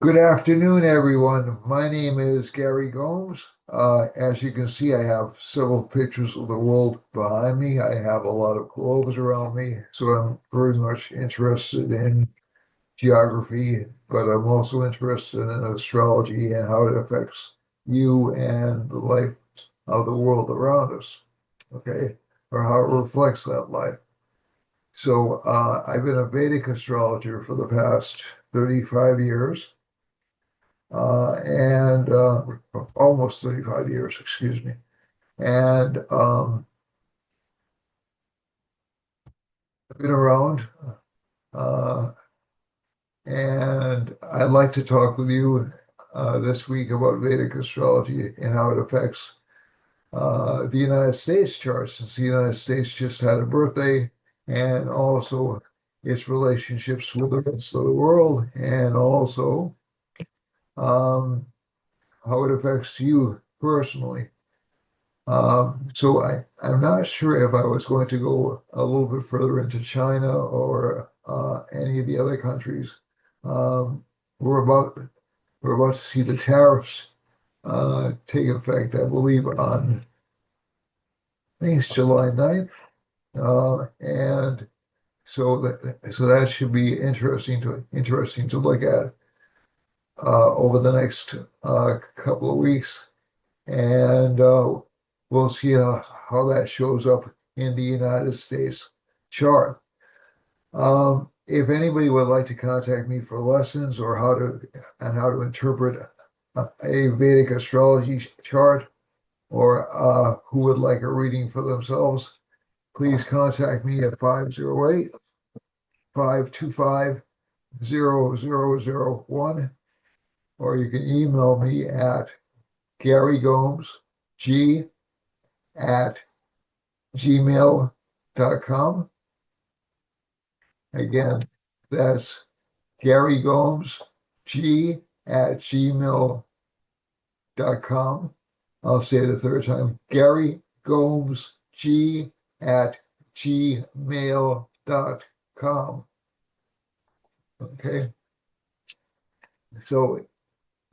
Good afternoon, everyone. My name is Gary Gomes. As you can see, I have several pictures of the world behind me. I have a lot of globes around me, so I'm very much interested in geography, but I'm also interested in astrology and how it affects you and the life of the world around us, okay, or how it reflects that life. So I've been a Vedic astrologer for the past 35 years. And almost 35 years, excuse me. And I've been around, uh, and I'd like to talk with you this week about Vedic astrology and how it affects the United States chart, since the United States just had a birthday, and also its relationships with the rest of the world, and also um, how it affects you personally. I'm not sure if I was going to go a little bit further into China or any of the other countries. Um, we're about we're about to see the tariffs take effect, I believe, on I think it's July 9th. And so that should be interesting to look at over the next couple of weeks. And we'll see how that shows up in the United States chart. If anybody would like to contact me for lessons or how to interpret a Vedic astrology chart, or who would like a reading for themselves, please contact me at 508-525-0001, or you can email me at Gary Gomes, G at gmail.com. Again, that's Gary Gomes, G at gmail.com. I'll say it a third time. Gary Gomes, G at gmail.com. Okay. So,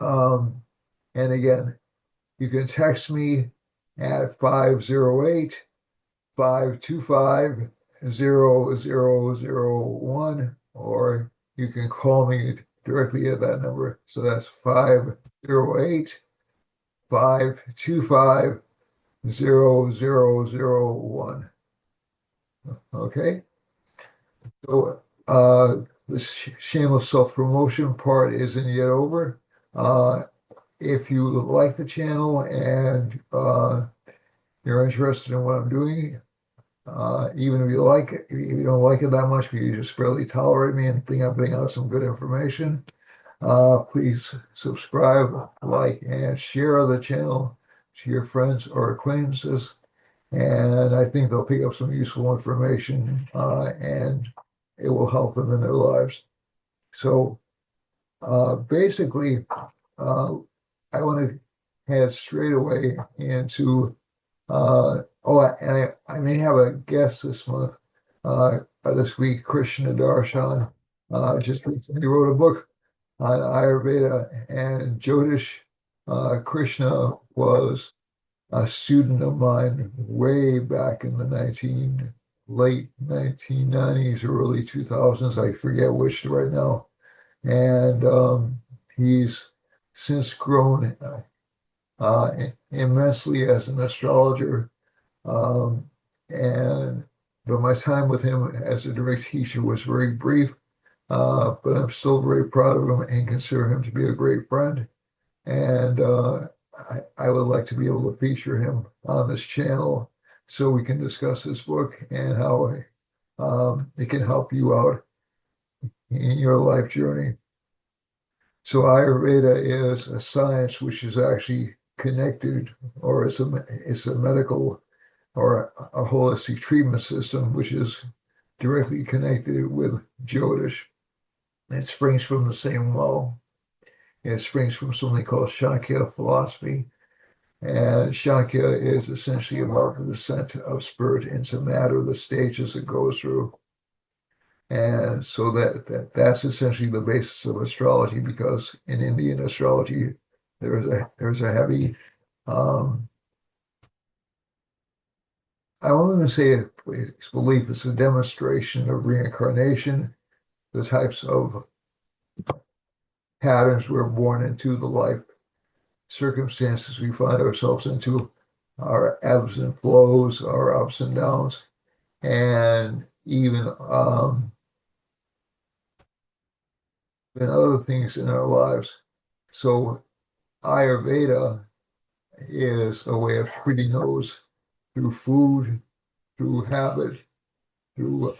and again, you can text me at 508-525-0001, or you can call me directly at that number. So that's 508-525-0001. Okay. So this shameless self-promotion part isn't yet over. If you like the channel and you're interested in what I'm doing, even if you like it, if you don't like it that much, but you just barely tolerate me and think I'm putting out some good information, please subscribe, like, and share the channel to your friends or acquaintances. And I think they'll pick up some useful information, and it will help them in their lives. So basically, uh, I want to head straight away into and I may have a guest this week, Krishna Darshan. Just recently wrote a book on Ayurveda and Jyotish. Krishna was a student of mine way back in the late 1990s, early 2000s. I forget which right now. And he's since grown immensely as an astrologer. Um, and but my time with him as a direct teacher was very brief. But I'm still very proud of him and consider him to be a great friend. And I would like to be able to feature him on this channel so we can discuss this book and how it can help you out in your life journey. So Ayurveda is a science which is actually connected, or it's a medical or a holistic treatment system which is directly connected with Jyotish. It springs from the same well. It springs from something called Shakya philosophy. And Shakya is essentially about the descent of spirit into matter, the stages it goes through. And so that's essentially the basis of astrology, because in Indian astrology, there's a heavy, um, I won't even say it's belief, it's a demonstration of reincarnation, the types of patterns we're born into, the life circumstances we find ourselves into, our ebbs and flows, our ups and downs, and even and other things in our lives. So Ayurveda is a way of treating those through food, through habit, through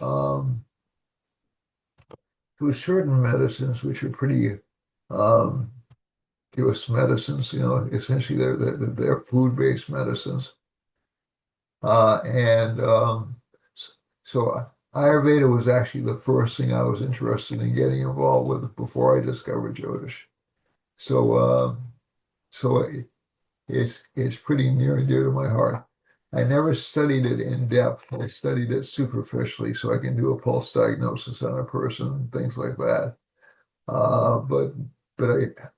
through certain medicines, which are pretty um, give us medicines. Essentially they're food-based medicines. And so Ayurveda was actually the first thing I was interested in getting involved with before I discovered Jyotish. So so it's pretty near and dear to my heart. I never studied it in depth. I studied it superficially so I can do a pulse diagnosis on a person, things like that. But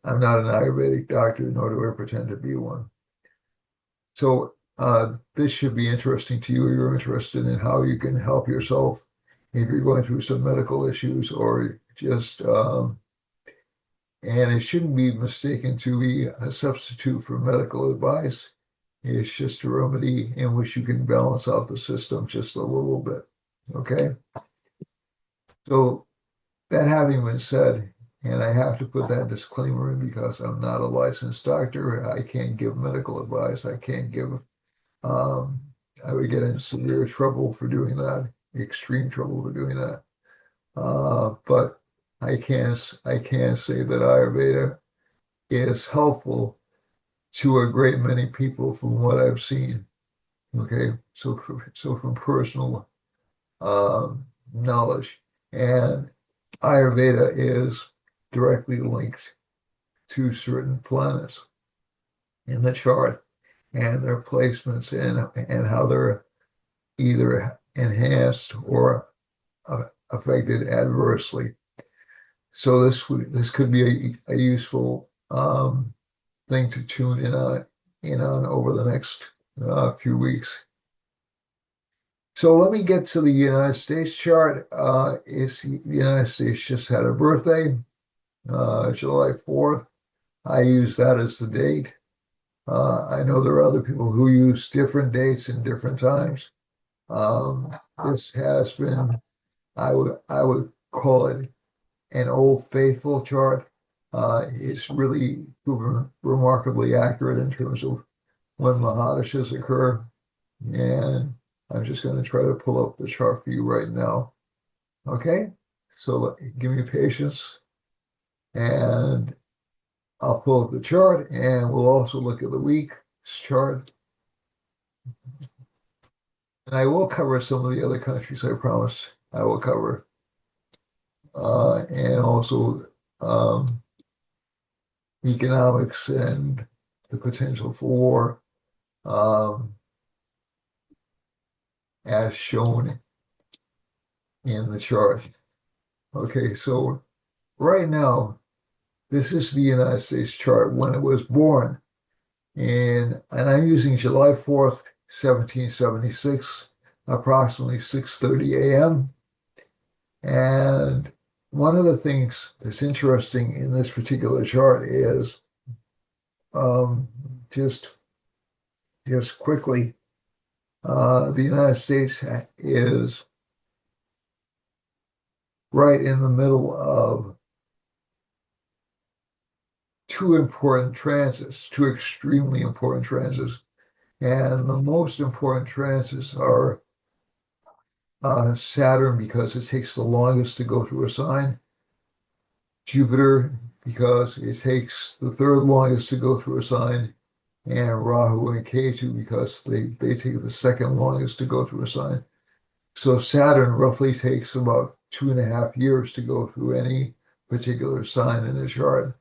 I'm not an Ayurvedic doctor, nor do I pretend to be one. So this should be interesting to you. You're interested in how you can help yourself if you're going through some medical issues, or just and it shouldn't be mistaken to be a substitute for medical advice. It's just a remedy in which you can balance out the system just a little bit. Okay. So that having been said, and I have to put that disclaimer in because I'm not a licensed doctor. I can't give medical advice. I can't give, I would get in severe trouble for doing that, extreme trouble for doing that. But I can say that Ayurveda is helpful to a great many people from what I've seen. Okay, so from personal knowledge, and Ayurveda is directly linked to certain planets in the chart and their placements and how they're either enhanced or affected adversely. So this could be a useful thing to tune in on over the next few weeks. So let me get to the United States chart. The United States just had a birthday, July 4th. I use that as the date. I know there are other people who use different dates and different times. This has been, I would call it an old faithful chart. It's really proven remarkably accurate in terms of when Mahadashas occur. And I'm just going to try to pull up the chart for you right now. Okay, so give me patience, and I'll pull up the chart, and we'll also look at the week's chart. And I will cover some of the other countries, I promise I will cover. And also economics and the potential for war, as shown in the chart. Okay, so right now, this is the United States chart when it was born. And I'm using July 4th, 1776, approximately 6:30 a.m. And one of the things that's interesting in this particular chart is just quickly, the United States is right in the middle of two extremely important transits. And the most important transits are Saturn, because it takes the longest to go through a sign, Jupiter, because it takes the third longest to go through a sign, and Rahu and Ketu, because they take the second longest to go through a sign. So Saturn roughly takes about 2.5 years to go through any particular sign in the chart.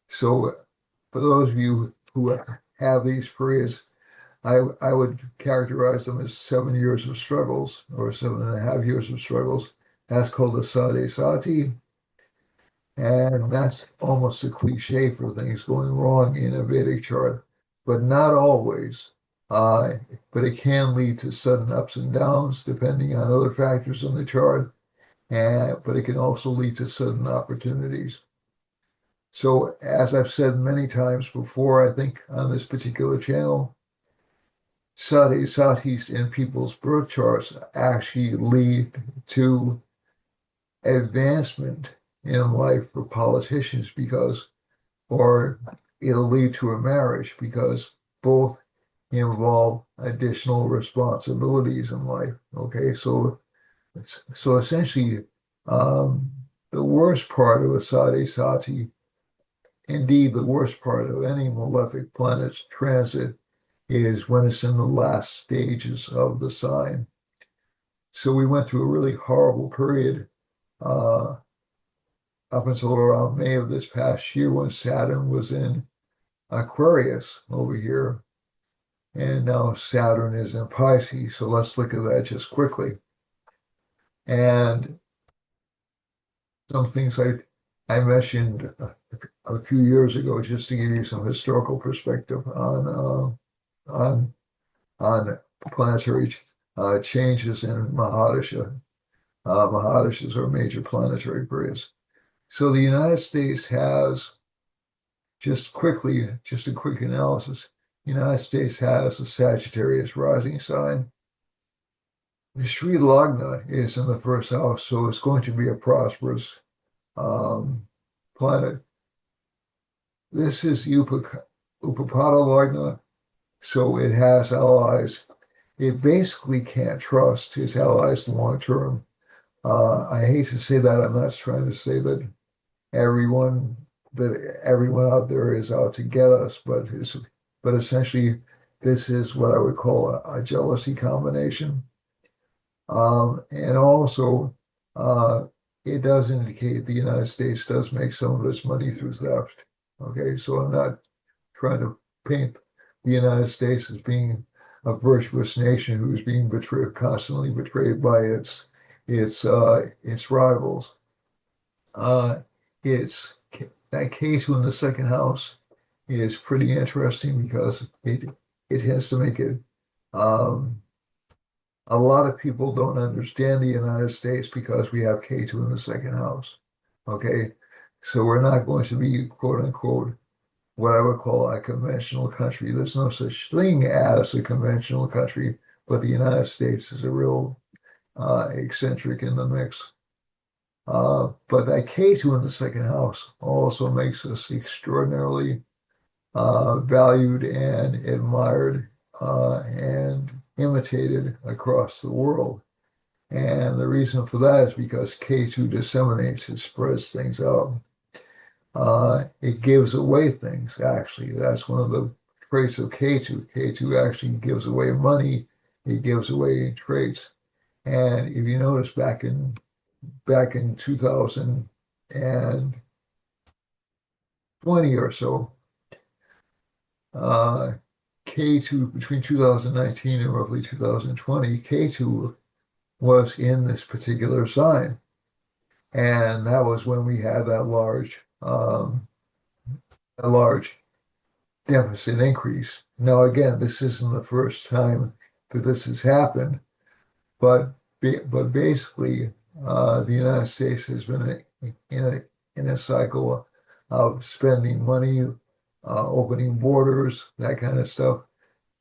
So for those of you who have these periods, I would characterize them as 7 years of struggles, or 7.5 years of struggles. That's called the Sade Sati, and that's almost a cliche for things going wrong in a Vedic chart, but not always. Uh, but it can lead to sudden ups and downs depending on other factors in the chart, and but it can also lead to sudden opportunities. So, as I've said many times before, I think on this particular channel, satis in people's birth charts actually lead to advancement in life for politicians because, or it'll lead to a marriage because both involve additional responsibilities in life. Okay, so essentially, um, the worst part of a sati, indeed the worst part of any malefic planet's transit, is when it's in the last stages of the sign. So we went through a really horrible period uh, up until around May of this past year when Saturn was in Aquarius over here, and now Saturn is in Pisces. So let's look at that just quickly. And some things I mentioned a few years ago, just to give you some historical perspective on on planetary changes in Mahadasha. Mahadashas are major planetary periods. So the United States has, just a quick analysis, the United States has a Sagittarius rising sign. The Sri Lagna is in the first house, so it's going to be a prosperous planet. This is Upapada Lagna, so it has allies. It basically can't trust its allies long term. I hate to say that. I'm not trying to say everyone that everyone out there is out to get us, but essentially this is what I would call a jealousy combination. And also, it does indicate the United States does make some of its money through theft. Okay, so I'm not trying to paint the United States as being a virtuous nation who's being betrayed, constantly betrayed by its rivals. It's that K2 in the second house is pretty interesting because it has to make it. A lot of people don't understand the United States because we have K2 in the second house. Okay, so we're not going to be quote unquote what I would call a conventional country. There's no such thing as a conventional country, but the United States is a real eccentric in the mix. But that K2 in the second house also makes us extraordinarily valued and admired and imitated across the world. And the reason for that is because K2 disseminates, it spreads things out. It gives away things, actually. That's one of the traits of K2. K2 actually gives away money, it gives away traits. And if you notice back in 2020 or so, K2 between 2019 and roughly 2020, K2 was in this particular sign. And that was when we had that large deficit increase. Now, again, this isn't the first time that this has happened, but basically, the United States has been in a cycle of spending money, opening borders, that kind of stuff,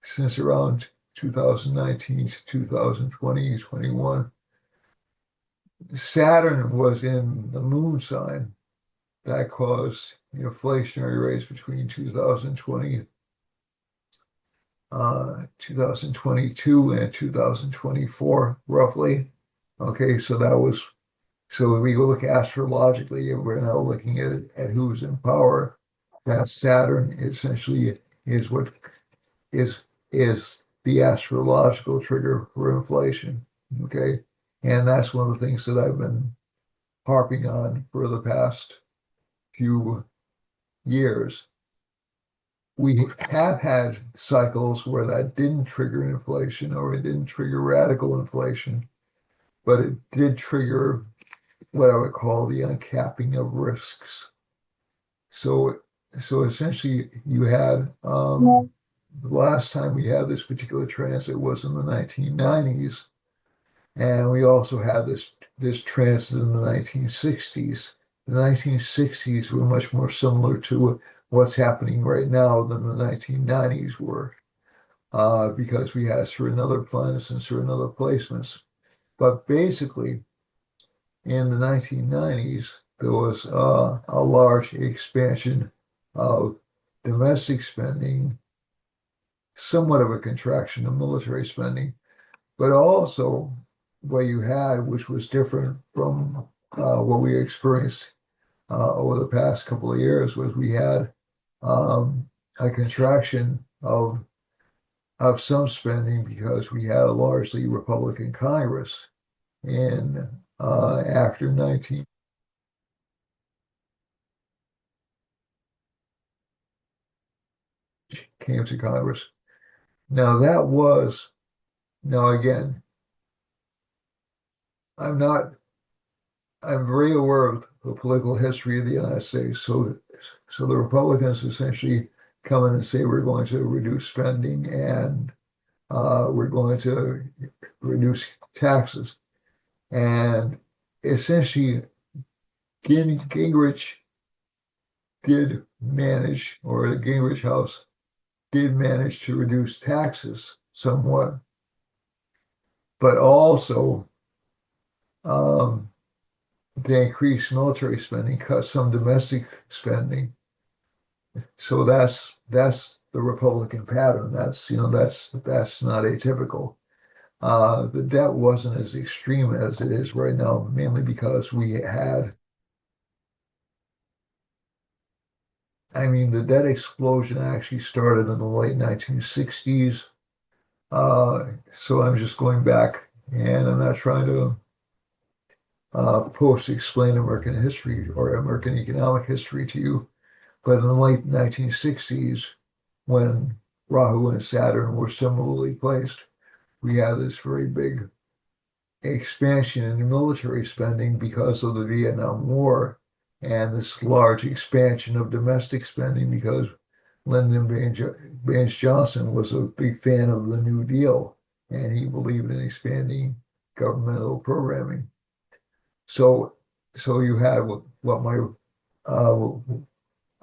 since around 2019 to 2020, 21. Saturn was in the moon sign. That caused inflationary rates between 2022 and 2024, roughly. Okay, so we look astrologically, and we're now looking at who's in power. That Saturn essentially is what is the astrological trigger for inflation. Okay, and that's one of the things that I've been harping on for the past few years. We have had cycles where that didn't trigger inflation or it didn't trigger radical inflation, but it did trigger what I would call the uncapping of risks. So, so essentially, you had the last time we had this particular transit was in the 1990s, and we also had this transit in the 1960s. The 1960s were much more similar to what's happening right now than the 1990s were, because we had certain other planets and certain other placements. But basically, in the 1990s, there was a large expansion of domestic spending, somewhat of a contraction of military spending, but also what you had, which was different from what we experienced over the past couple of years, was we had a contraction of some spending because we had a largely Republican Congress in after 19 came to Congress. Now that was now again, I'm not I'm very aware of the political history of the United States. So the Republicans essentially come in and say we're going to reduce spending and we're going to reduce taxes. And essentially, Gingrich did manage, or the Gingrich House did manage to reduce taxes somewhat, but also um, they increased military spending, cut some domestic spending. So that's the Republican pattern. That's not atypical. The debt wasn't as extreme as it is right now, mainly because the debt explosion actually started in the late 1960s. So I'm just going back, and I'm not trying to post-explain American history or American economic history to you, but in the late 1960s, when Rahu and Saturn were similarly placed, we had this very big expansion in military spending because of the Vietnam War and this large expansion of domestic spending because Lyndon Baines Johnson was a big fan of the New Deal and he believed in expanding governmental programming. So, so you had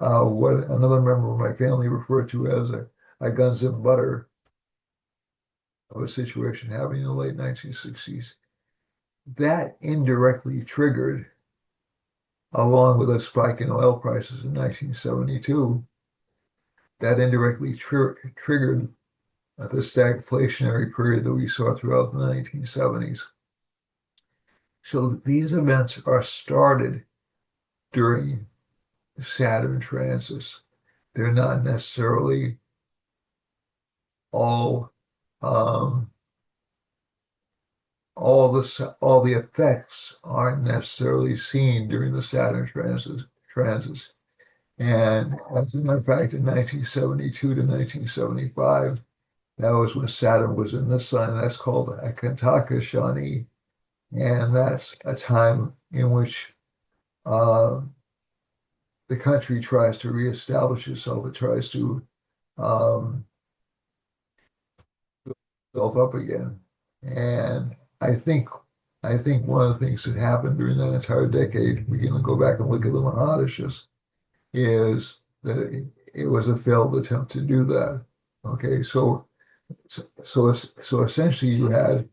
uh, what another member of my family referred to as a guns and butter of a situation happening in the late 1960s. That indirectly triggered, along with a spike in oil prices in 1972, that indirectly triggered the stagflationary period that we saw throughout the 1970s. So these events are started during Saturn transits. They're not necessarily all um, all the effects aren't necessarily seen during the Saturn transits. And as a matter of fact, in 1972 to 1975, that was when Saturn was in this sign. That's called a Kantaka Shani. And that's a time in which uh, the country tries to reestablish itself. It tries to um, build up again. And I think I think one of the things that happened during that entire decade, we can go back and look at the Mahadishas, is that it was a failed attempt to do that. Okay, so essentially you had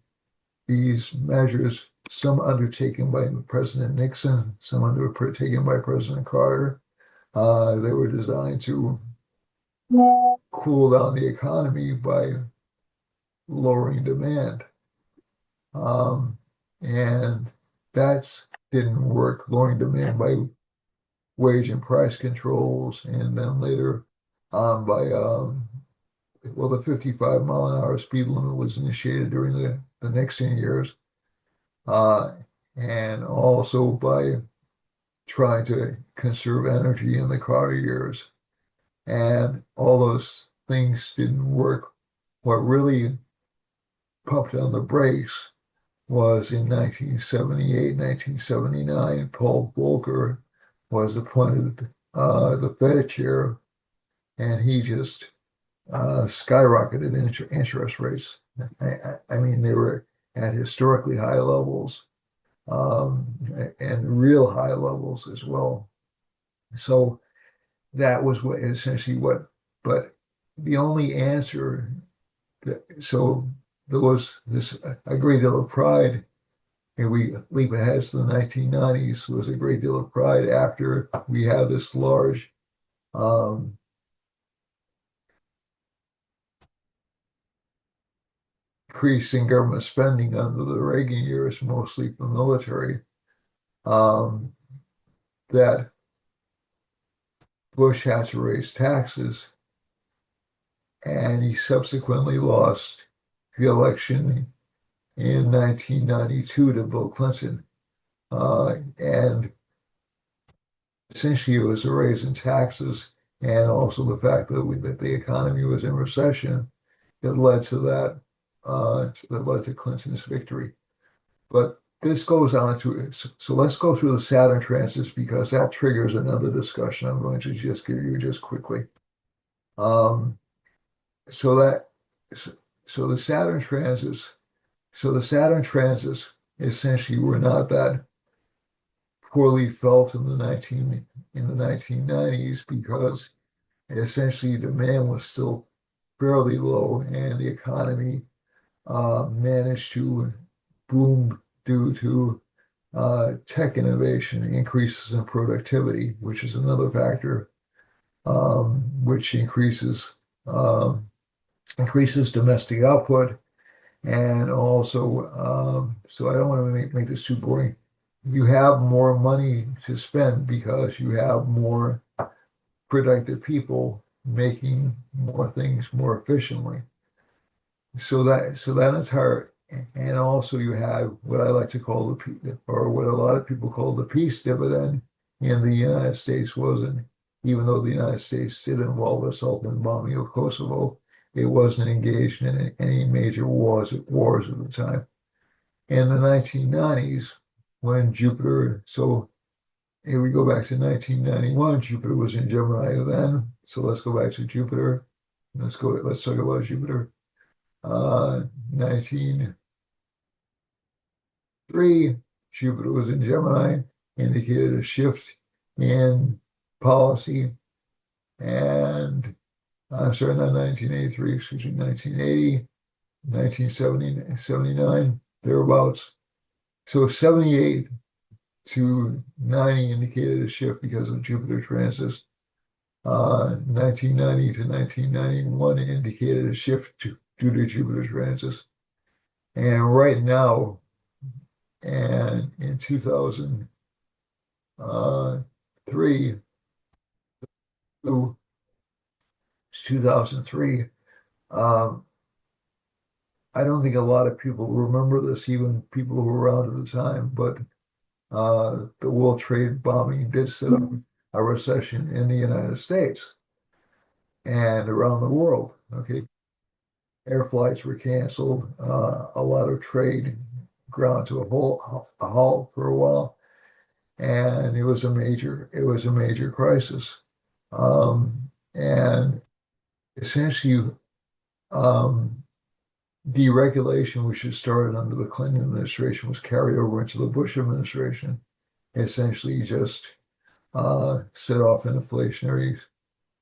these measures, some undertaken by President Nixon, some undertaken by President Carter. They were designed to cool down the economy by lowering demand. Um, and that didn't work, lowering demand by wage and price controls, and then later on by the 55 mile an hour speed limit was initiated during the Nixon years, uh, and also by trying to conserve energy in the Carter years. And all those things didn't work. What really pumped on the brakes was in 1978, 1979. Paul Volcker was appointed the Fed chair, and he just skyrocketed interest rates. I mean, they were at historically high levels, um, and real high levels as well. So that was what essentially what, but the only answer, so there was this a great deal of pride, and we leap ahead to the 1990s. There was a great deal of pride after we had this large um, increase in government spending under the Reagan years, mostly for military, um, that Bush had to raise taxes, and he subsequently lost the election in 1992 to Bill Clinton. And essentially, it was a raise in taxes and also the fact that the economy was in recession that led to that led to Clinton's victory. But this goes on to, so let's go through the Saturn transits because that triggers another discussion I'm going to just give you just quickly. Um, so that so the Saturn transits, the Saturn transits essentially were not that poorly felt in the 1990s because essentially demand was still fairly low and the economy managed to boom due to tech innovation, increases in productivity, which is another factor, which increases domestic output, and also, so I don't want to make this too boring. You have more money to spend because you have more productive people making more things more efficiently. So that entire, and also you have what I like to call or what a lot of people call the peace dividend in the United States wasn't, even though the United States did involve itself in bombing of Kosovo, it wasn't engaged in any major wars at the time. In the 1990s, when Jupiter, so here we go back to 1991, Jupiter was in Gemini then. So let's go back to Jupiter. Let's talk about Jupiter. 1903, Jupiter was in Gemini, indicated a shift in policy. And I'm sorry, not 1983, excuse me, 1980, 1970, 79, thereabouts. So 78 to 90 indicated a shift because of Jupiter transits. 1990 to 1991 indicated a shift due to Jupiter transits. And right now, and in 2003, 2003, um, I don't think a lot of people remember this, even people who were around at the time, but the World Trade bombing did set up a recession in the United States and around the world. Okay, air flights were canceled. A lot of trade ground to a halt for a while, and it was a major crisis. And essentially, um, deregulation, which had started under the Clinton administration, was carried over into the Bush administration. Essentially, just set off an inflationary,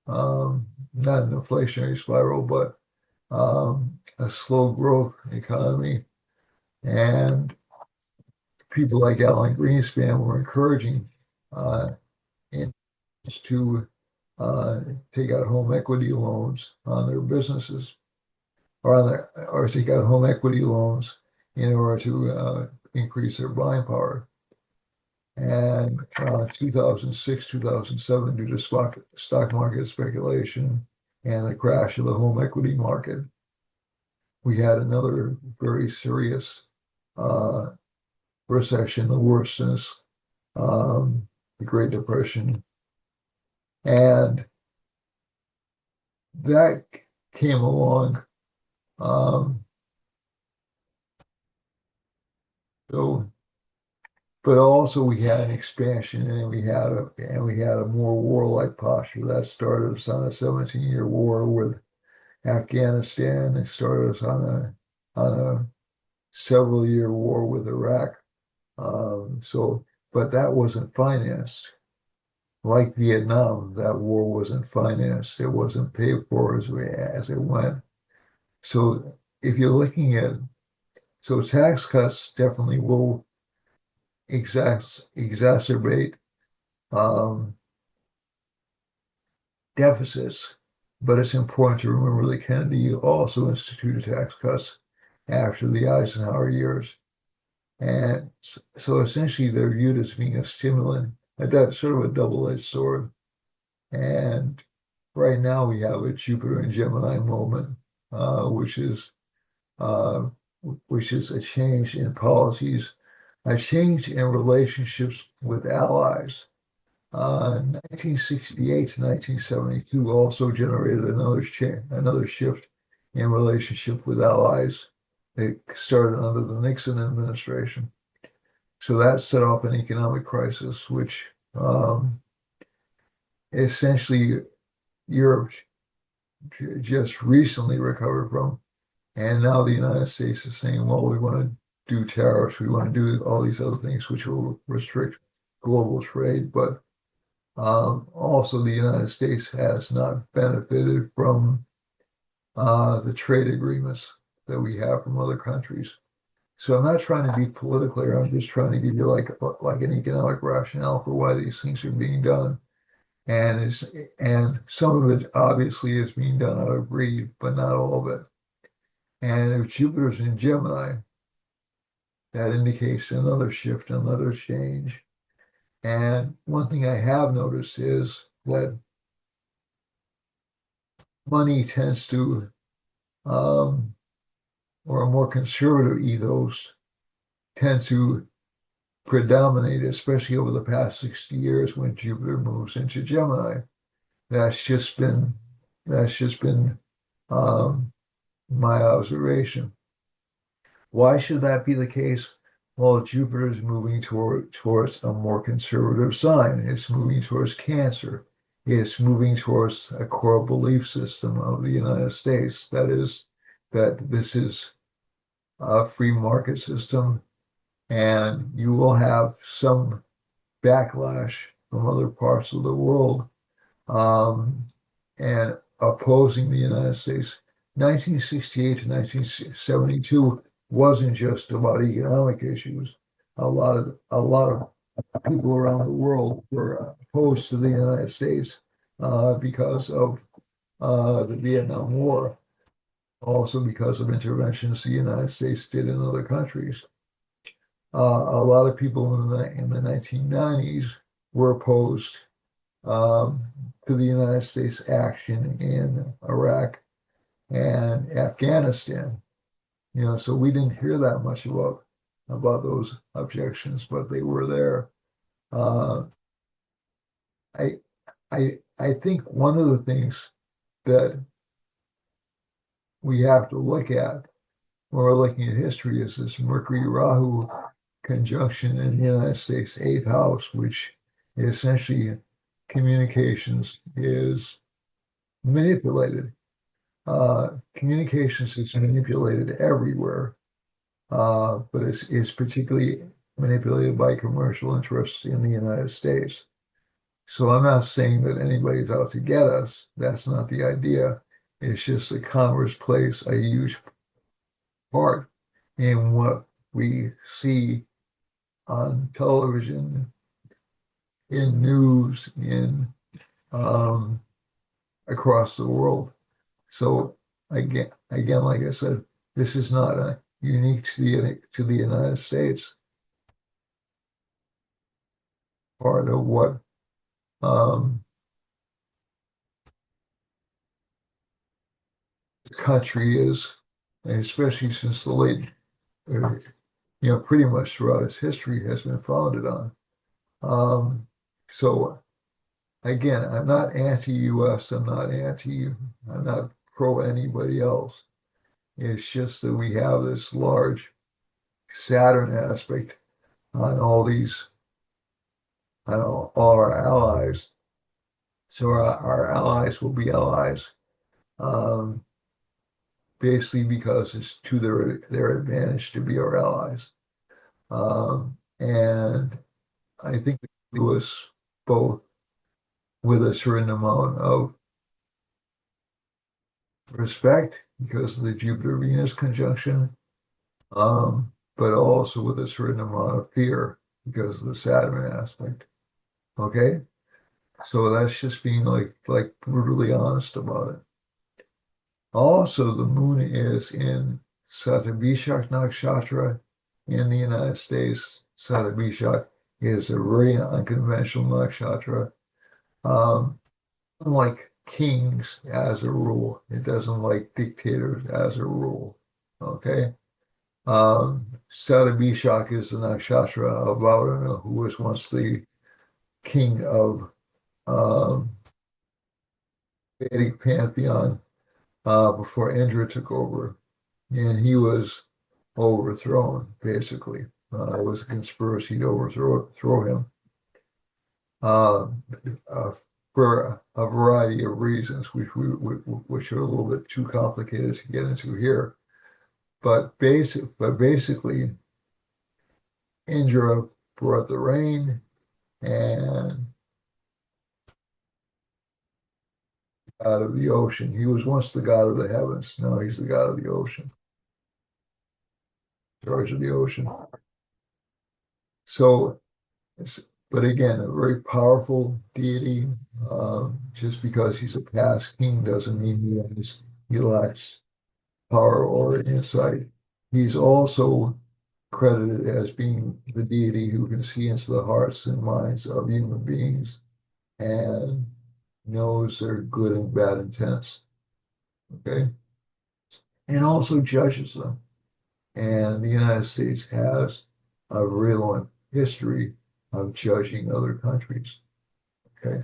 not an inflationary spiral, but a slow growth economy. And people like Alan Greenspan were encouraging uh, to uh, take out home equity loans on their businesses or take out home equity loans in order to increase their buying power. And 2006, 2007, due to stock market speculation and the crash of the home equity market, we had another very serious uh, recession, the worst since the Great Depression. And that came along. Um, So, but also we had an expansion, and we had a more warlike posture that started us on a 17-year war with Afghanistan. It started us on a several-year war with Iraq. But that wasn't financed. Like Vietnam, that war wasn't financed. It wasn't paid for as it went. So if you're looking at, so tax cuts definitely will exacerbate um, deficits, but it's important to remember that Kennedy also instituted tax cuts after the Eisenhower years. And so essentially they're viewed as being a stimulant, that's sort of a double-edged sword. And right now we have a Jupiter and Gemini moment, uh, which is uh, which is a change in policies, a change in relationships with allies. 1968 to 1972 also generated another shift in relationship with allies. It started under the Nixon administration. So that set off an economic crisis, which essentially Europe just recently recovered from. And now the United States is saying, well, we want to do tariffs, we want to do all these other things which will restrict global trade. But also, the United States has not benefited from the trade agreements that we have from other countries. So I'm not trying to be political here. I'm just trying to give you like an economic rationale for why these things are being done. And some of it obviously is being done out of greed, but not all of it. And if Jupiter's in Gemini, that indicates another shift, another change. And one thing I have noticed is that money tends to, um, or a more conservative ethos, tend to predominate, especially over the past 60 years when Jupiter moves into Gemini. That's just been that's just been um, my observation. Why should that be the case? Well, Jupiter is moving towards a more conservative sign. It's moving towards Cancer. It's moving towards a core belief system of the United States. That is, that this is a free market system, and you will have some backlash from other parts of the world um, and opposing the United States. 1968 to 1972 wasn't just about economic issues. A lot of people around the world were opposed to the United States because of the Vietnam War, also because of interventions the United States did in other countries. A lot of people in the 1990s were opposed um, to the United States action in Iraq and Afghanistan. So we didn't hear that much about those objections, but they were there. Uh, I I think one of the things that we have to look at when we're looking at history is this Mercury Rahu conjunction in the United States eighth house, which essentially communications is manipulated. Communications is manipulated everywhere, but it's particularly manipulated by commercial interests in the United States. So I'm not saying that anybody's out to get us. That's not the idea. It's just that Congress plays a huge part in what we see on television, in news, in across the world. So again, like I said, this is not unique to the United States. Part of what um, the country is, especially since the late, pretty much throughout its history has been founded on. So again, I'm not anti-US. I'm not pro anybody else. It's just that we have this large Saturn aspect on all these, all our allies. So our allies will be allies, um, basically because it's to their advantage to be our allies. And I think it was both with a certain amount of respect because of the Jupiter-Venus conjunction, but also with a certain amount of fear because of the Saturn aspect. Okay, so that's just being like brutally honest about it. Also, the moon is in Satabishak Nakshatra in the United States. Satabishak is a very unconventional nakshatra. Um, Unlike kings as a rule, it doesn't like dictators as a rule. Okay. Satabishak is the nakshatra of Varuna, who was once the king of Vedic pantheon before Indra took over, and he was overthrown. Basically, it was a conspiracy to overthrow him uh, uh, for a variety of reasons, which are a little bit too complicated to get into here. But basically, Indra brought the rain and out of the ocean. He was once the god of the heavens. Now he's the god of the ocean, in charge of the ocean. So, but again, a very powerful deity. Just because he's a past king doesn't mean he lacks power or insight. He's also credited as being the deity who can see into the hearts and minds of human beings and knows their good and bad intents. Okay. And also judges them. And the United States has a real history of judging other countries. Okay.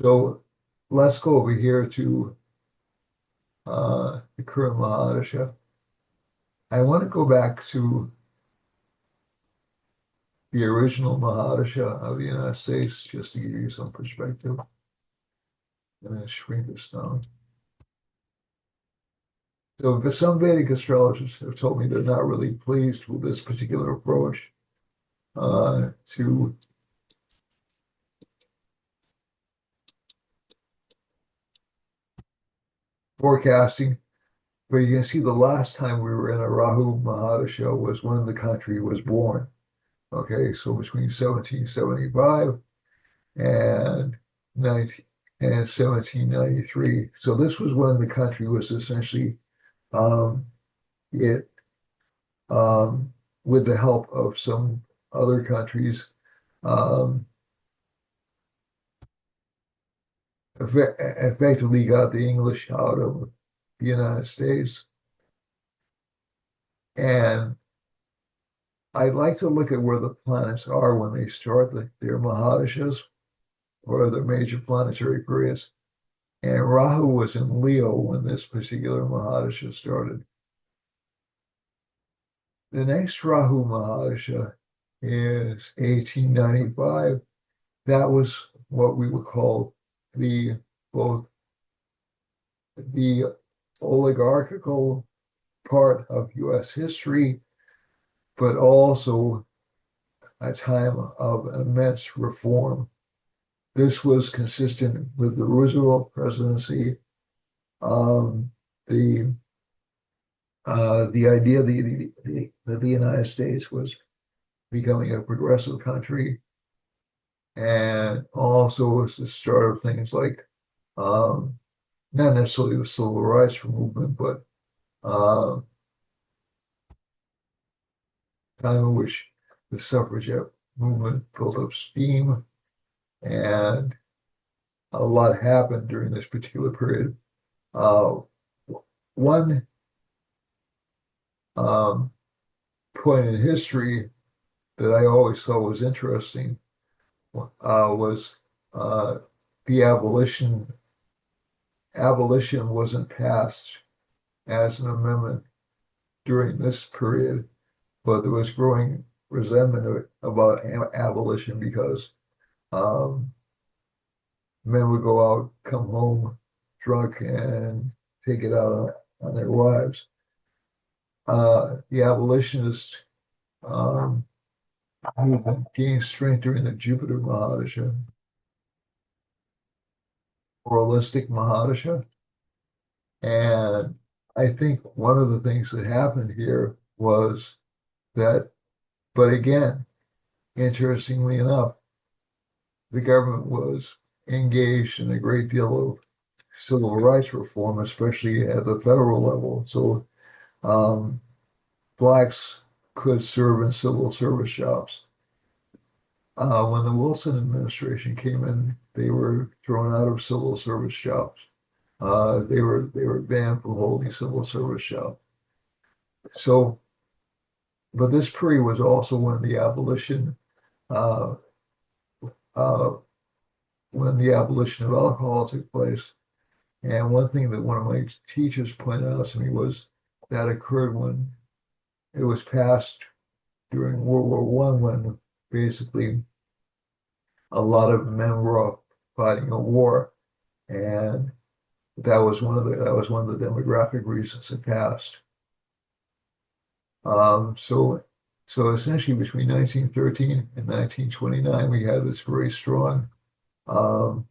So let's go over here to the current Mahadasha. I want to go back to the original Mahadasha of the United States just to give you some perspective. I'm going to shrink this down. So some Vedic astrologers have told me they're not really pleased with this particular approach to forecasting. But you can see the last time we were in a Rahu Mahadasha was when the country was born. Okay, so between 1775 and 19, and 1793. So this was when the country was essentially um, it with the help of some other countries um, effectively got the English out of the United States. And I like to look at where the planets are when they start their Mahadashas or their major planetary periods. And Rahu was in Leo when this particular Mahadasha started. The next Rahu Mahadasha is 1895. That was what we would call the both the oligarchical part of U.S. history, but also a time of immense reform. This was consistent with the Roosevelt presidency. Um, the the idea that the United States was becoming a progressive country, and also was the start of things like um, not necessarily the civil rights movement, but uh, time in which the suffragette movement built up steam, and a lot happened during this particular period. Uh, One point in history that I always thought was interesting was the abolition. Abolition wasn't passed as an amendment during this period. but there was growing resentment about abolition because um, men would go out, come home drunk, and take it out on their wives. The abolitionists um, movement gained strength during the Jupiter Mahadasha, holistic Mahadasha. And I think one of the things that happened here was that, but again, interestingly enough, the government was engaged in a great deal of civil rights reform, especially at the federal level. So um, blacks could serve in civil service jobs. When the Wilson administration came in, they were thrown out of civil service jobs. They were banned from holding civil service jobs. So, but this period was also uh, uh, when the abolition of alcohol took place. And one thing that one of my teachers pointed out to me was that occurred when it was passed during World War One, when basically a lot of men were off fighting a war, and that was one of the demographic reasons it passed. So essentially between 1913 and 1929, we had this very strong um,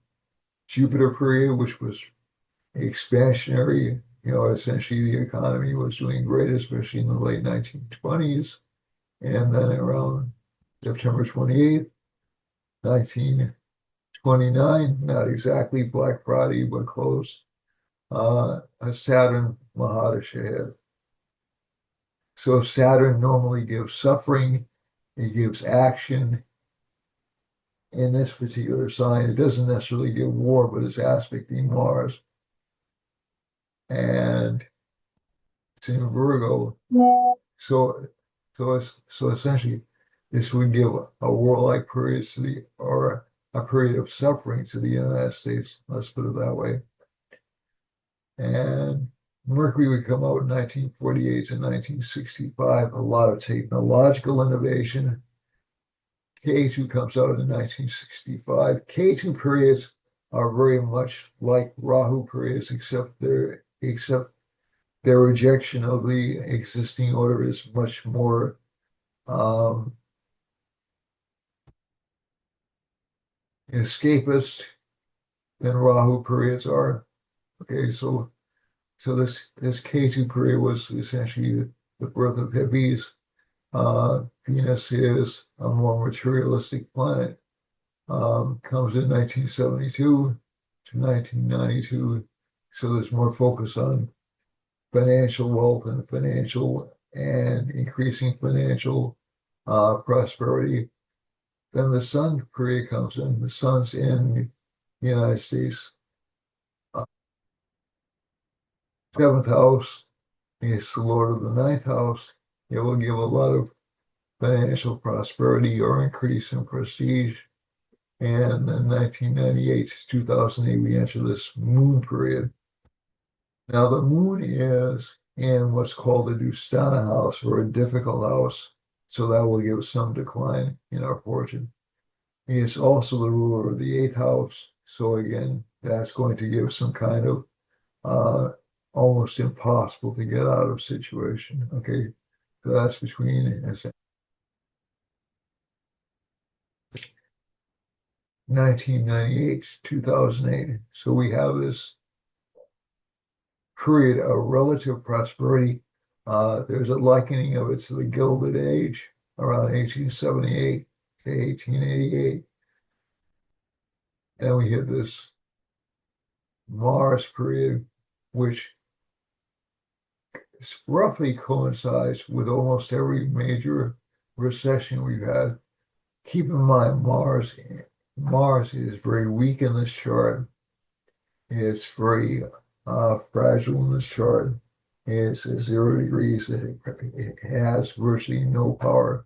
Jupiter period, which was expansionary. Essentially the economy was doing great, especially in the late 1920s. And then around September 28th, 1929, not exactly Black Friday, but close, a Saturn Mahadasha hit. So Saturn normally gives suffering, it gives action. In this particular sign, it doesn't necessarily give war, but it's aspecting Mars. And it's in Virgo. So so essentially this would give a warlike period or a period of suffering to the United States, let's put it that way. And Mercury would come out in 1948 to 1965, a lot of technological innovation. K2 comes out in 1965. K2 periods are very much like Rahu periods, except their rejection of the existing order is much more um, escapist than Rahu periods are. Okay, so this K2 period was essentially the birth of hippies. Venus is a more materialistic planet. Comes in 1972 to 1992. So there's more focus on financial wealth and increasing financial prosperity. Then the Sun period comes in. The Sun's in the United States. Seventh house is the Lord of the ninth house. It will give a lot of financial prosperity or increase in prestige. And then 1998 to 2008, we enter this moon period. Now, the moon is in what's called a Dustana house or a difficult house. So that will give some decline in our fortune. It's also the ruler of the eighth house. So again, that's going to give some kind of almost impossible to get out of situation. Okay. So that's between 1998 to 2008. So we have this period of relative prosperity. There's a likening of it to the Gilded Age around 1878 to 1888. And we hit this Mars period, which roughly coincides with almost every major recession we've had. Keep in mind, Mars is very weak in this chart. It's very fragile in this chart. It's at 0 degrees. It has virtually no power.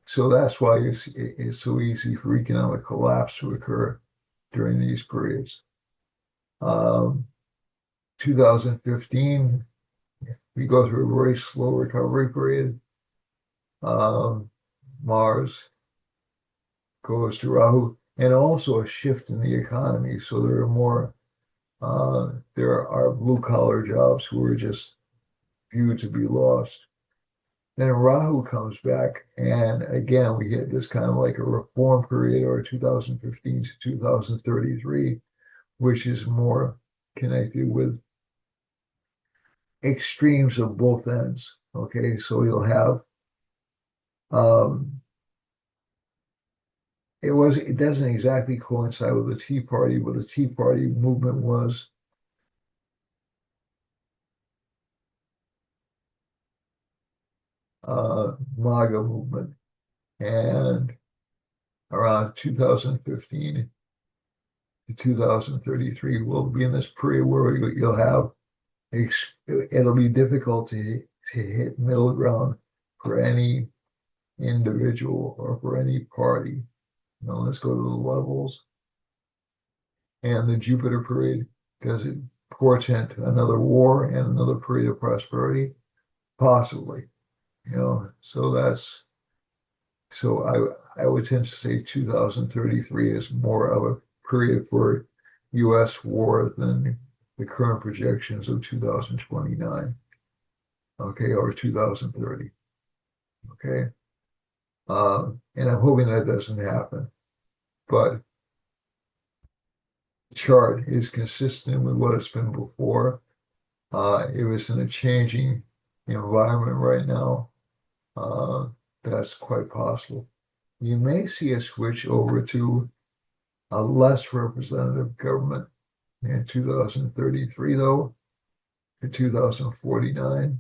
So that's why it's so easy for economic collapse to occur during these periods. 2015, we go through a very slow recovery period. um, Mars goes to Rahu, and also a shift in the economy. So there are blue collar jobs who are just viewed to be lost. Then Rahu comes back, and again, we get this kind of like a reform period or 2015 to 2033, which is more connected with extremes of both ends. Okay, so you'll have um, it doesn't exactly coincide with the Tea Party, but the Tea Party movement was MAGA movement, and around 2015 to 2033, we'll be in this period where you'll have it'll be difficult to hit middle ground for any individual or for any party. Let's go to the levels. And the Jupiter period, does it portend another war and another period of prosperity? Possibly. So I would tend to say 2033 is more of a period for U.S. war than the current projections of 2029, okay, or 2030, okay. And I'm hoping that doesn't happen, but the chart is consistent with what it's been before. It was in a changing environment right now. That's quite possible. You may see a switch over to a less representative government in 2033, though, to 2049.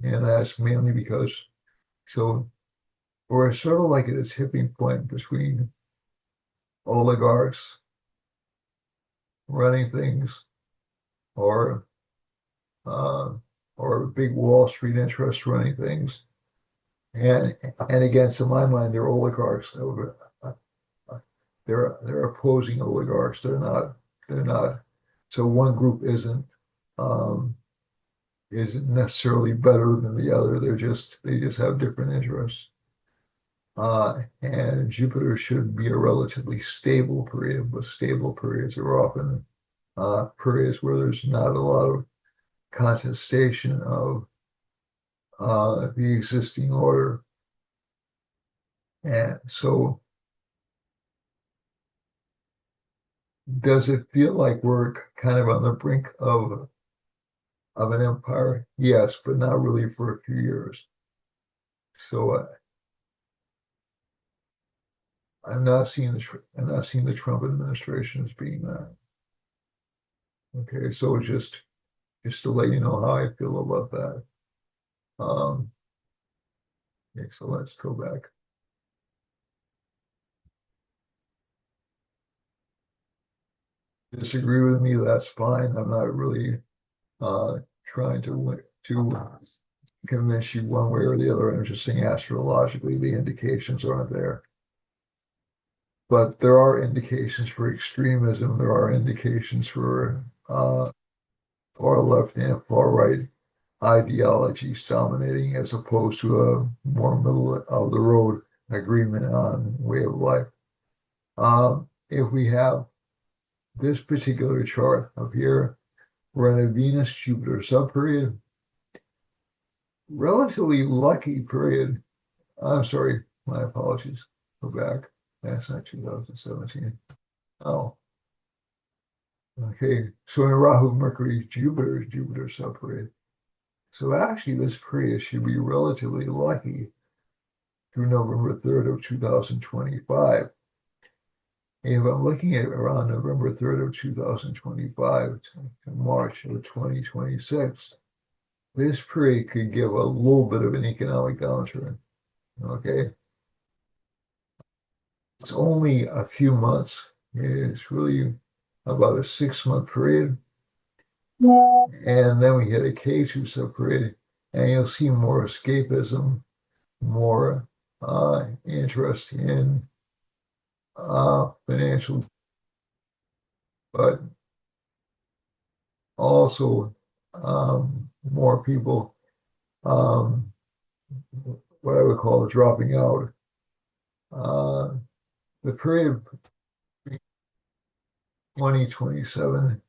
And that's mainly because, so we're sort of like at a tipping point between oligarchs running things or uh, or big Wall Street interests running things. And again, to my mind, they're oligarchs. They're opposing oligarchs. They're not. So one group isn't necessarily better than the other. They just have different interests. And Jupiter should be a relatively stable period, but stable periods are often periods where there's not a lot of contestation of the existing order. And so, does it feel like we're kind of on the brink of an empire? Yes, but not really for a few years. So I'm not seeing the Trump administration as being that. Okay, so just to let you know how I feel about that. Um, okay, so let's go back. Disagree with me, that's fine. I'm not really uh, trying to convince you one way or the other. I'm just saying astrologically the indications aren't there. But there are indications for extremism. There are indications for far left and far right ideologies dominating as opposed to a more middle of the road agreement on way of life. If we have this particular chart up here, we're in a Venus Jupiter subperiod, relatively lucky period. I'm sorry, my apologies. Go back. That's not 2017. Oh, okay. So in Rahu, Mercury, Jupiter subperiod. So actually, this period should be relatively lucky through November 3rd of 2025. If I'm looking at around November 3rd of 2025 to March of 2026, this period could give a little bit of an economic downturn. Okay. It's only a few months. It's really about a 6-month period. And then we hit a K2 subperiod, and you'll see more escapism, more interest in financial, but also more people um, what I would call dropping out. Uh, the period 2027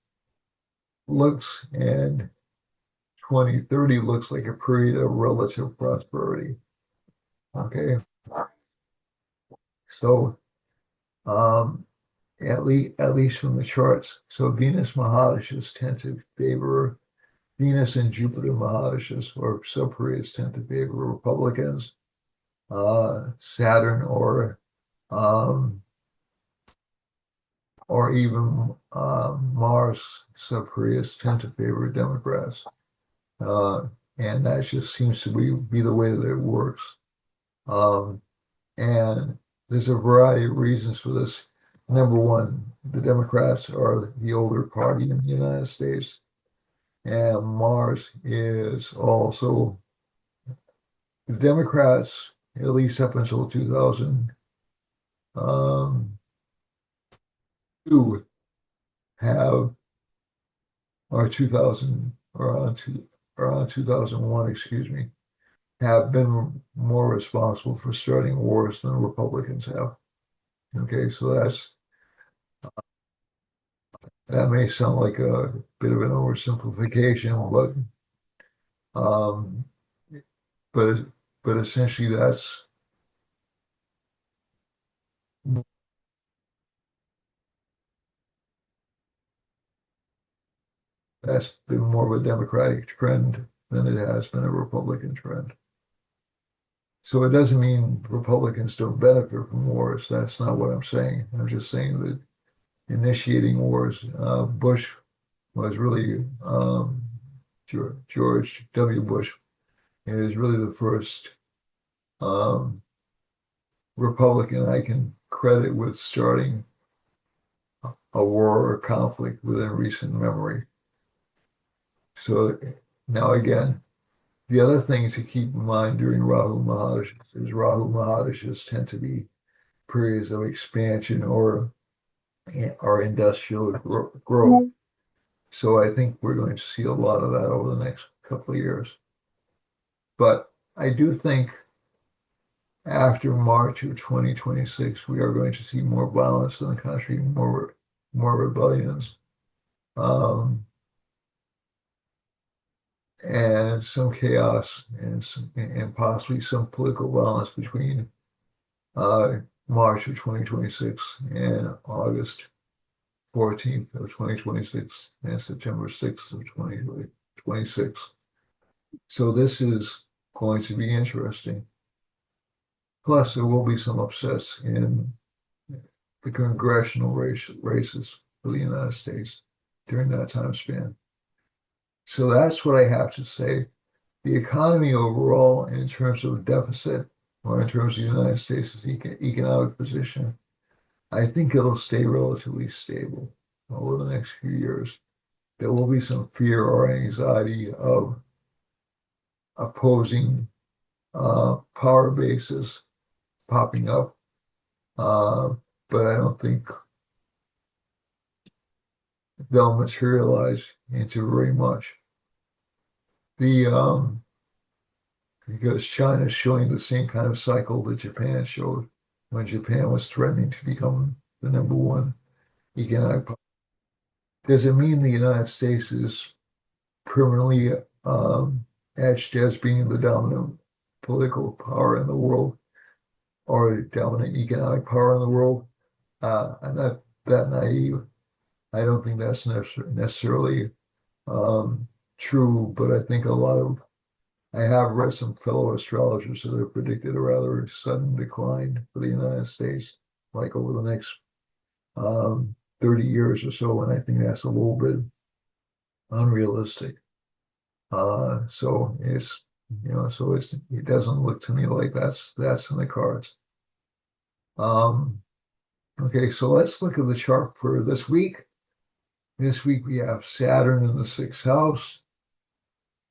looks and 2030 looks like a period of relative prosperity. Okay, so um, at least from the charts. So Venus Mahadashas tend to favor Venus and Jupiter Mahadashas or subperiods tend to favor Republicans. Saturn um, or even Mars subperiods tend to favor Democrats. Uh, and that just seems to be the way that it works. Um, and there's a variety of reasons for this. Number one, the Democrats are the older party in the United States, and Mars is also the Democrats, at least up until 2002, have, or 2000, around 2001, excuse me, have been more responsible for starting wars than Republicans have. Okay, so that may sound like a bit of an oversimplification, um, but but essentially that's been more of a Democratic trend than it has been a Republican trend. So it doesn't mean Republicans don't benefit from wars. That's not what I'm saying. I'm just saying that initiating wars, Bush was really George W. Bush is really the first um, Republican I can credit with starting a war or conflict within recent memory. So now again, the other thing to keep in mind during Rahu Mahadashas is Rahu Mahadashas tend to be periods of expansion or industrial growth. So I think we're going to see a lot of that over the next couple of years. But I do think after March of 2026, we are going to see more violence in the country, more rebellions, um, and some chaos and possibly some political violence between uh, March of 2026 and August 14th of 2026 and September 6th of 2026. So this is going to be interesting. Plus, there will be some upsets in the congressional races for the United States during that time span. So that's what I have to say. The economy overall, in terms of deficit or in terms of the United States' economic position, I think it'll stay relatively stable over the next few years. There will be some fear or anxiety of opposing power bases popping up, but I don't think they'll materialize into very much. The because China is showing the same kind of cycle that Japan showed when Japan was threatening to become the number one economic power. Does it mean the United States is permanently etched as being the dominant political power in the world or dominant economic power in the world? I'm not that naive. I don't think that's necessarily true, but I think I have read some fellow astrologers that have predicted a rather sudden decline for the United States, like over the next 30 years or so, and I think that's a little bit unrealistic. So it doesn't look to me like that's in the cards. Um, okay, so let's look at the chart for this week. This week we have Saturn in the sixth house.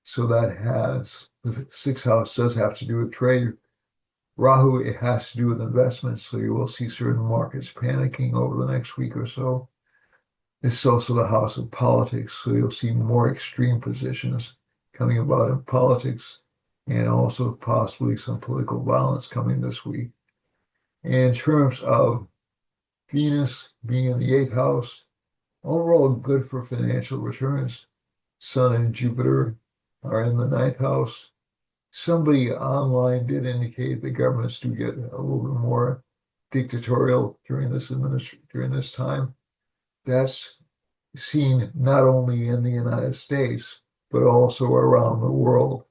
So the sixth house does have to do with trade. Rahu, it has to do with investments. So you will see certain markets panicking over the next week or so. It's also the house of politics. So you'll see more extreme positions coming about in politics and also possibly some political violence coming this week. In terms of Venus being in the eighth house, overall good for financial returns. Sun and Jupiter are in the ninth house. Somebody online did indicate the governments do get a little bit more dictatorial during this time. That's seen not only in the United States, but also around the world,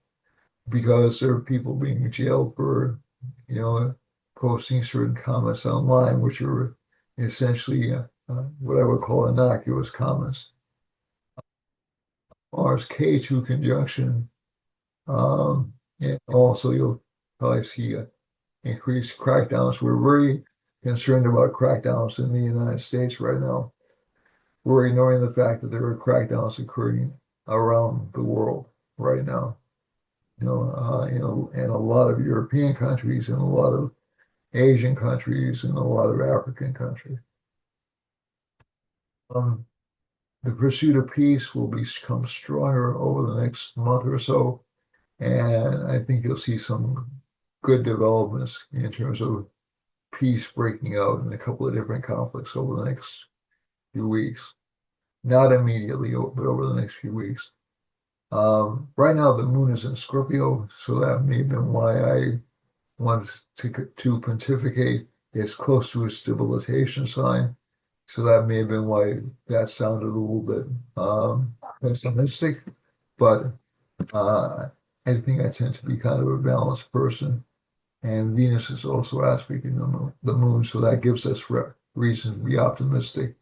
because there are people being jailed for, posting certain comments online, which are essentially what I would call innocuous comments. Mars K2 conjunction, and also you'll probably see increased crackdowns. We're very concerned about crackdowns in the United States right now. We're ignoring the fact that there are crackdowns occurring around the world right now. In a lot of European countries, and a lot of Asian countries, and a lot of African countries. The pursuit of peace will become stronger over the next month or so, and I think you'll see some good developments in terms of peace breaking out in a couple of different conflicts over the next few weeks. Not immediately, but over the next few weeks. Right now, the moon is in Scorpio, so that may have been why I wanted to pontificate. It's close to a stabilization sign, so that may have been why that sounded a little bit pessimistic. But I think I tend to be kind of a balanced person, and Venus is also aspecting the moon, so that gives us reason to be optimistic.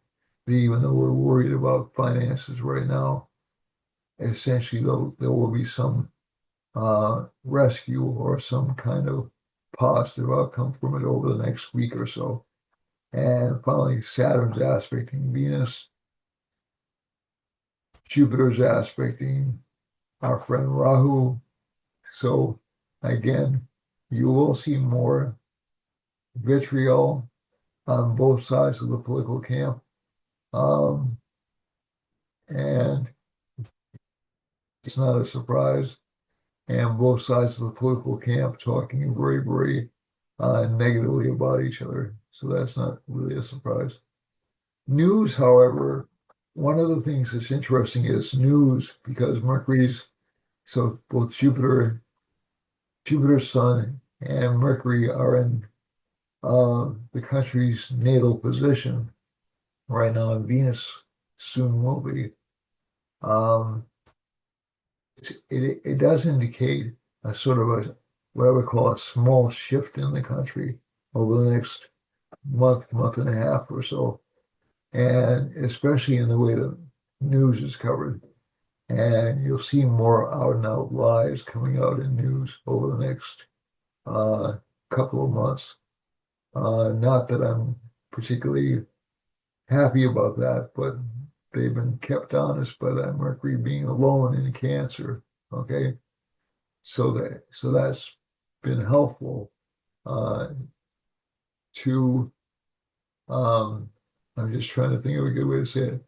Even though we're worried about finances right now, essentially there will be some rescue or some kind of positive outcome from it over the next week or so. And finally, Saturn's aspecting Venus, Jupiter's aspecting our friend Rahu. So again, you will see more vitriol on both sides of the political camp. And it's not a surprise. And both sides of the political camp talking very, very negatively about each other. So that's not really a surprise. News, however, one of the things that's interesting is news, because so both Jupiter's sun and Mercury are in the country's natal position right now, and Venus soon will be. It does indicate a sort of what I would call a small shift in the country over the next month and a half or so, and especially in the way that news is covered. And you'll see more out and out lies coming out in news over the next couple of months. Not that I'm particularly happy about that, but they've been kept honest by that Mercury being alone in Cancer. Okay, so that's been helpful to I'm just trying to think of a good way to say it,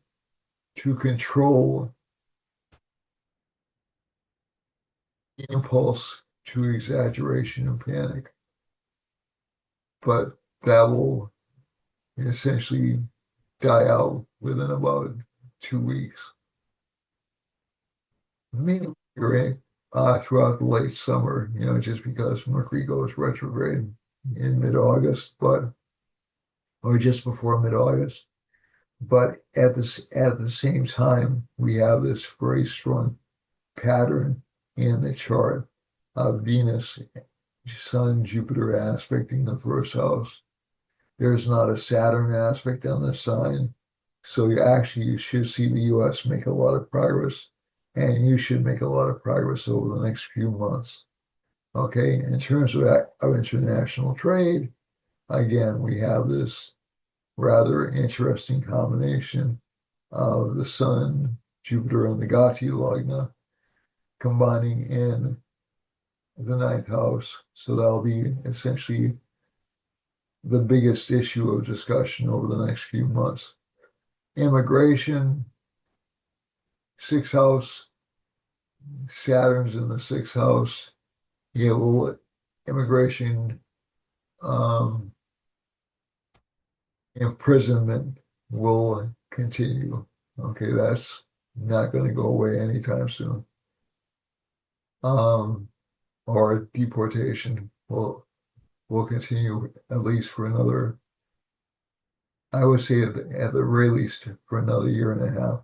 to control impulse to exaggeration and panic. But that will essentially die out within about 2 weeks. Maybe throughout the late summer, just because Mercury goes retrograde in mid-August, or just before mid-August. But at the same time, we have this very strong pattern in the chart of Venus, Sun, Jupiter aspecting the first house. There's not a Saturn aspect on the sign. So you should see the U.S. make a lot of progress, and you should make a lot of progress over the next few months. Okay, in terms of international trade, again, we have this rather interesting combination of the Sun, Jupiter, and the Gati Lagna combining in the ninth house. So that'll be essentially the biggest issue of discussion over the next few months. Immigration, sixth house, Saturn's in the sixth house. Yeah, well, immigration, um, imprisonment will continue. Okay, that's not going to go away anytime soon. Um, or deportation will continue at least for another, I would say at the very least for another year and a half.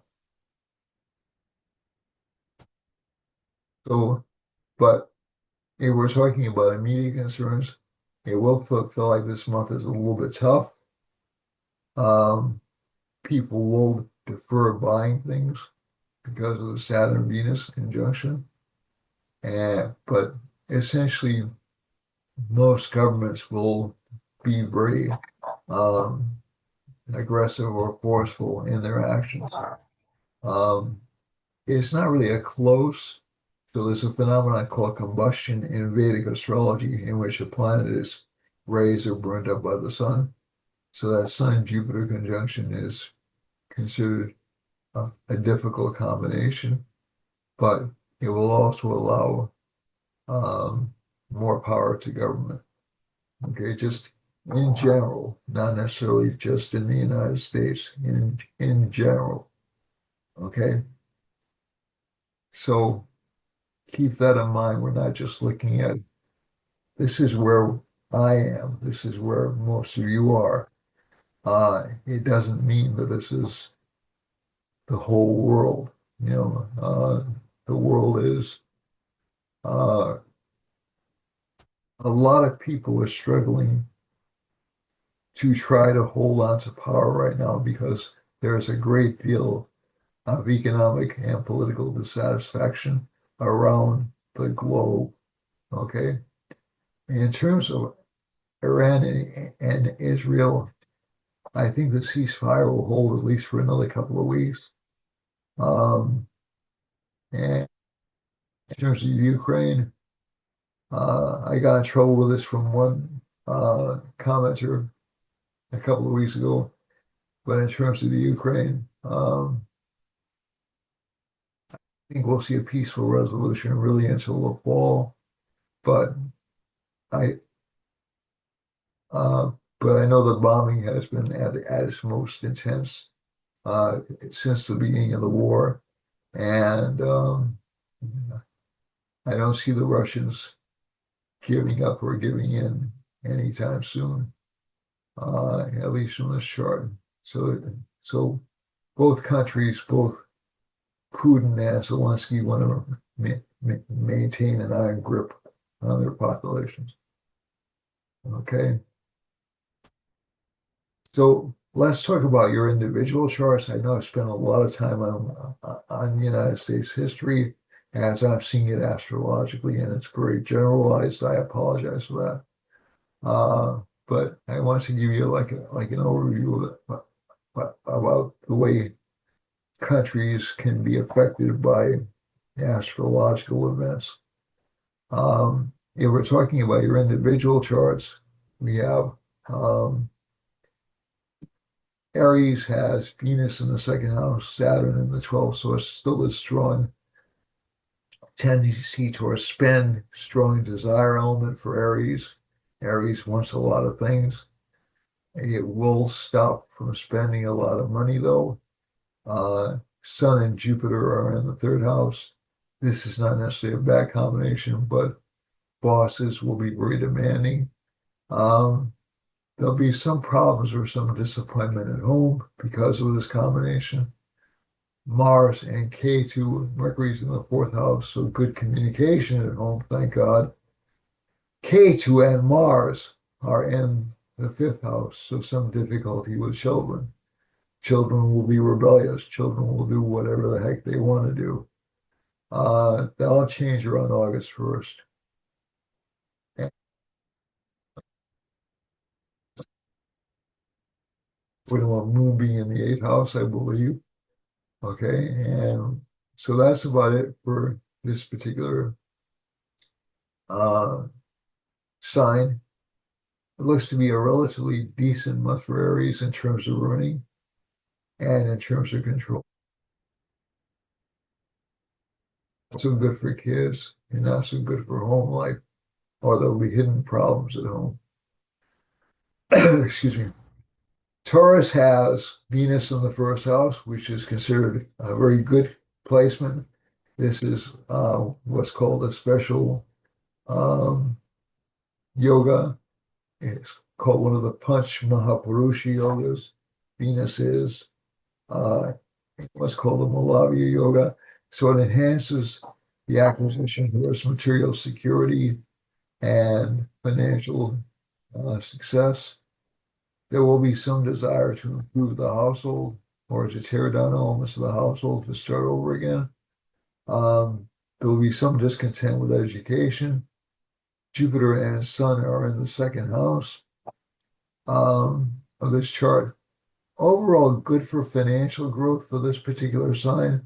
So, but if we're talking about immediate concerns, it will feel like this month is a little bit tough. Um, People will defer buying things because of the Saturn Venus conjunction. And but essentially, most governments will be very um, aggressive or forceful in their actions. Um, it's not really a close. So there's a phenomenon called combustion in Vedic astrology, in which a planet is raised or burned up by the sun. So that Sun-Jupiter conjunction is considered a difficult combination, but it will also allow um, more power to government. Okay, just in general, not necessarily just in the United States, in general. Okay, so keep that in mind. We're not just looking at this is where I am, this is where most of you are. It doesn't mean that this is the whole world. The world is uh, a lot of people are struggling to try to hold on to power right now because there's a great deal of economic and political dissatisfaction around the globe. Okay. In terms of Iran and Israel, I think the ceasefire will hold at least for another couple of weeks. Um, and in terms of Ukraine, I got in trouble with this from one commenter a couple of weeks ago. But in terms of the Ukraine, I think we'll see a peaceful resolution really until the fall. But I, uh, but I know the bombing has been at its most intense uh, since the beginning of the war, and I don't see the Russians giving up or giving in anytime soon, at least from this chart. So both countries, both Putin and Zelensky, want to maintain an iron grip on their populations. Okay. So let's talk about your individual charts. I know I've spent a lot of time on United States history as I'm seeing it astrologically, and it's very generalized. I apologize for that. But I want to give you like an overview about the way countries can be affected by astrological events. If we're talking about your individual charts, we have Aries has Venus in the second house, Saturn in the 12th, so it's still a strong tendency towards spend, strong desire element for Aries. Aries wants a lot of things. It will stop from spending a lot of money, though. Sun and Jupiter are in the third house. This is not necessarily a bad combination, but bosses will be very demanding. Um, there'll be some problems or some disappointment at home because of this combination. Mars and K2, Mercury's in the fourth house, so good communication at home, thank God. K2 and Mars are in the fifth house, so some difficulty with children. Children will be rebellious. Children will do whatever the heck they want to do. That'll change around August 1st. And with a moon being in the eighth house, I believe. Okay, and so that's about it for this particular uh, sign. It looks to be a relatively decent month for Aries in terms of running and in terms of control. So good for kids and not so good for home life. or there'll be hidden problems at home. Excuse me. Taurus has Venus in the first house, which is considered a very good placement. This is what's called a special um, yoga. It's called one of the Panch Mahapurusha yogas. Venus is uh, what's called the Malavya yoga. So it enhances the acquisition of material security and financial success. There will be some desire to improve the household or to tear down elements of the household to start over again. There will be some discontent with education. Jupiter and Sun are in the second house of this chart. Overall, good for financial growth for this particular sign.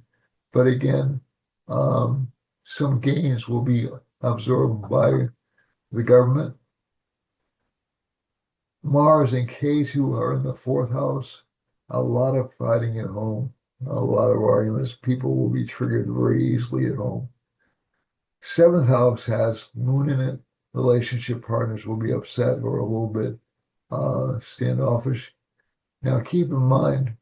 But again, some gains will be absorbed by the government. Mars and K2 are in the fourth house. A lot of fighting at home, a lot of arguments. People will be triggered very easily at home. Seventh house has Moon in it. Relationship partners will be upset or a little bit standoffish. Now, keep in mind,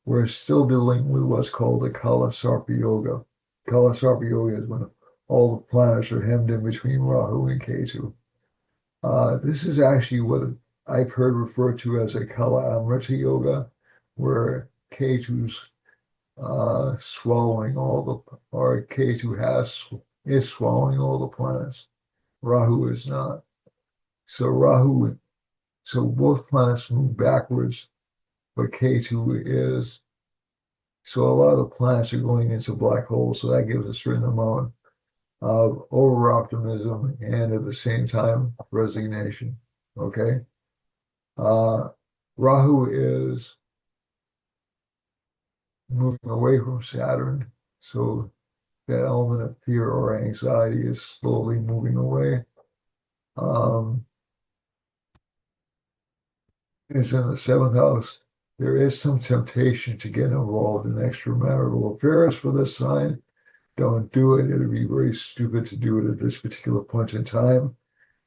we're still dealing with what's called the Kala Sarpa Yoga. Kala Sarpa Yoga is when all the planets are hemmed in between Rahu and Ketu. This is actually what I've heard referred to as a Kala Amrita Yoga, where Ketu's swallowing all the, or is swallowing all the planets. Rahu is not. So both planets move backwards, but Ketu is. So a lot of the planets are going into black holes, so that gives a certain amount of over optimism and at the same time resignation. Okay. Rahu is moving away from Saturn, so that element of fear or anxiety is slowly moving away. It's in the seventh house. There is some temptation to get involved in extramarital affairs for this sign. Don't do it. It'd be very stupid to do it at this particular point in time.